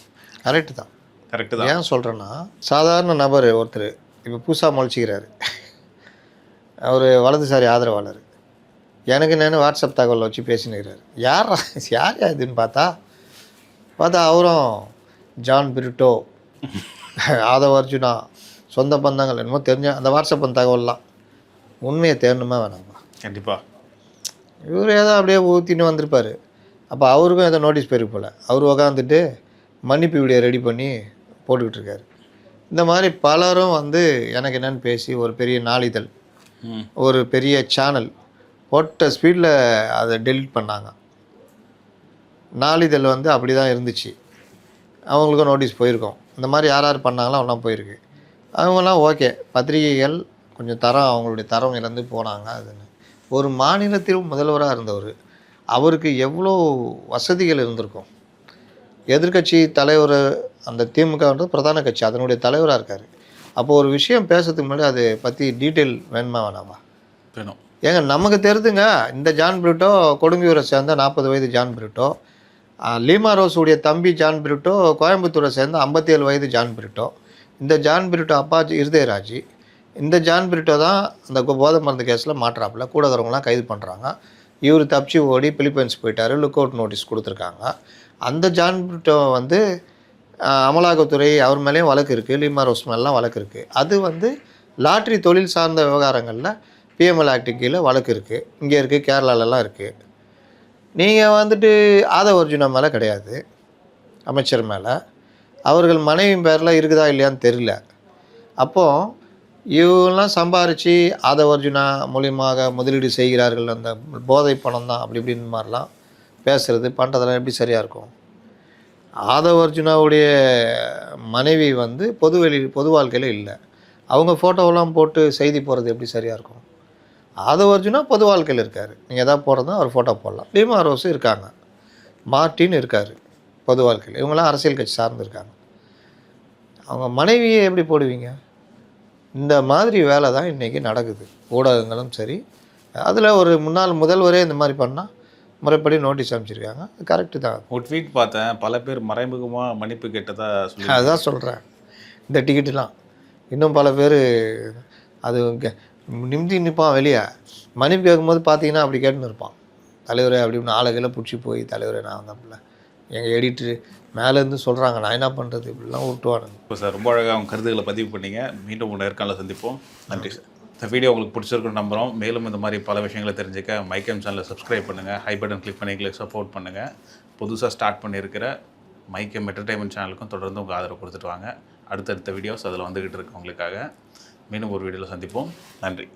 S1: கரெக்டு தான்.
S2: கரெக்டு தான்.
S1: ஏன் சொல்கிறேன்னா, சாதாரண நபர் ஒருத்தர் இப்போ புதுசாக முளைச்சிக்கிறாரு. அவர் வலதுசாரி ஆதரவாளர். எனக்கு நான் வாட்ஸ்அப் தகவலில் வச்சு பேசினுக்கிறாரு. யார் இதுன்னு பார்த்தா அவரும் ஜான் பிரிட்டோ, ஆதவர்ஜுனா, சொந்த பந்தங்கள் என்னமோ தெரிஞ்ச அந்த வாட்ஸ்அப் தகவல்லாம் உண்மையை தேடணுமா வேணாமா?
S2: கண்டிப்பாக.
S1: இவர் ஏதோ அப்படியே ஊற்றின்னு வந்திருப்பார். அப்போ அவருக்கும் ஏதோ நோட்டீஸ் போயிருக்கு போல். அவர் உக்காந்துட்டு மன்னிப்பு வீடியோ ரெடி பண்ணி போட்டுக்கிட்டு இருக்காரு. இந்த மாதிரி பலரும் வந்து எனக்கு என்னென்னு பேசி ஒரு பெரிய நாளிதழ், ஒரு பெரிய சேனல் போட்ட ஸ்பீடில் அதை டெலிட் பண்ணாங்க. நாளிதழ் வந்து அப்படி தான் இருந்துச்சு. அவங்களுக்கும் நோட்டீஸ் போயிருக்கோம். இந்த மாதிரி யார் யார் பண்ணாங்களோ அவங்களாம் போயிருக்கு. அவங்களாம் ஓகே, பத்திரிகைகள் கொஞ்சம் தரம் அவங்களுடைய தரம் இழந்து போனாங்க. அதுன்னு ஒரு மாநிலத்தில் முதல்வராக இருந்தவர், அவருக்கு எவ்வளோ வசதிகள் இருந்திருக்கும். எதிர்க்கட்சி தலைவர், அந்த திமுகன்றது பிரதான கட்சி, அதனுடைய தலைவராக இருக்கார். அப்போது ஒரு விஷயம் பேசுறதுக்கு முன்னாடி அதை பற்றி டீட்டெயில் வேணுமா வேணாமா?
S2: வேணும்.
S1: ஏங்க நமக்கு தெரிதுங்க. இந்த ஜான் பிரிட்டோ கொடுங்கியூரை சேர்ந்த 40 வயது ஜான் பிரிட்டோ, லீமா ரோஸுடைய தம்பி ஜான் பிரிட்டோ கோயம்புத்தூரை சேர்ந்த 57 வயது ஜான் பிரிட்டோ. இந்த ஜான் பிரிட்டோ அப்பா இருதயராஜ். இந்த ஜான் பிரிட்டோ தான் அந்த போதை மருந்து கேஸில் மாற்றாப்பில் கூட வரவங்களாம் கைது பண்ணுறாங்க. இவர் தப்பிச்சு ஓடி பிலிப்பைன்ஸ் போயிட்டார், லுக் அவுட் நோட்டீஸ் கொடுத்துருக்காங்க. அந்த ஜான் பிரிட்டோ வந்து அமலாக்கத்துறை அவர் மேலேயும் வழக்கு இருக்குது, லீமா ரோஸ் மேலாம் வழக்கு இருக்குது. அது வந்து லாட்ரி தொழில் சார்ந்த விவகாரங்களில் பிஎம்எல் ஆக்ட் கீழே வழக்கு இருக்குது. இங்கே இருக்குது, கேரளாலலாம் இருக்குது. நீங்கள் வந்துட்டு ஆதவர்ஜுனா மேலே கிடையாது, அமைச்சர் மேலே. அவர்கள் மனைவி பேரில் இருக்குதா இல்லையான்னு தெரியல. அப்போது இவங்கெல்லாம் சம்பாரித்து ஆதவர்ஜுனா மூலியமாக முதலீடு செய்கிறார்கள், அந்த போதை பணம் தான் அப்படி இப்படின்னு மாதிரிலாம் பேசுகிறது பண்ணுறதெல்லாம் எப்படி சரியாக இருக்கும்? ஆதவர்ஜுனாவுடைய மனைவி வந்து பொது வாழ்க்கையில் இல்லை. அவங்க ஃபோட்டோவெல்லாம் போட்டு செய்தி போடுறது எப்படி சரியாக இருக்கும்? ஆதவர்ஜுனா பொது வாழ்க்கையில் இருக்கார். நீங்கள் எதாவது போடுறதா அவர் ஃபோட்டோ போடலாம். லீமா ரோஸும் இருக்காங்க, மார்ட்டின் இருக்கார் பொது வாழ்க்கையில். இவங்களாம் அரசியல் கட்சி சார்ந்துருக்காங்க. அவங்க மனைவியை எப்படி போடுவீங்க? இந்த மாதிரி வேலை தான் இன்றைக்கி நடக்குது, ஊடகங்களும் சரி. அதில் ஒரு முன்னாள் முதல்வரே இந்த மாதிரி பண்ணால் முறைப்படி நோட்டீஸ் அனுப்பிச்சிருக்காங்க. கரெக்டு தான்.
S2: ஒரு ட்வீட் பார்த்தேன், பல பேர் மறைமுகமாக மன்னிப்பு கேட்டதா சொல்லி.
S1: அதுதான் சொல்கிறேன். இந்த டிக்கெட்டுலாம் இன்னும் பல பேர் அது நிமிதி நிற்பான் வெளியே. மன்னிப்பு கேட்கும்போது பார்த்தீங்கன்னா அப்படி கேட்டுன்னு இருப்பான், தலைவரே அப்படின்னு ஆளுகளை பிடிச்சி போய் தலைவரே நான் வந்தப்பில்ல எங்கள் எடிட்ரு மேலேருந்து சொல்கிறாங்க, நான் என்ன பண்ணுறது, இப்படிலாம் விட்டுவானுங்க.
S2: இப்போ சார் ரொம்ப அழகாக அவங்க கருத்துக்களை பதிவு பண்ணிங்க. மீண்டும் உங்களை நேர்காணல சந்திப்போம். நன்றி சார். இந்த வீடியோ உங்களுக்கு பிடிச்சிருக்குன்னு நம்புகிறோம். மேலும் இந்த மாதிரி பல விஷயங்களை தெரிஞ்சுக்க மைக்கம் சேனலை சப்ஸ்கிரைப் பண்ணுங்கள், ஹை பட்டன் கிளிக் பண்ணி எங்களுக்கு சப்போர்ட் பண்ணுங்கள். புதுசாக ஸ்டார்ட் பண்ணியிருக்கிற மைக்கம் என்டர்டைன்மெண்ட் சேனலுக்கும் தொடர்ந்து உங்கள் ஆதரவு கொடுத்துட்டு வாங்க. அடுத்தடுத்த வீடியோஸ் அதில் வந்துக்கிட்டு இருக்கு உங்களுக்காக. மீண்டும் ஒரு வீடியோவில் சந்திப்போம். நன்றி.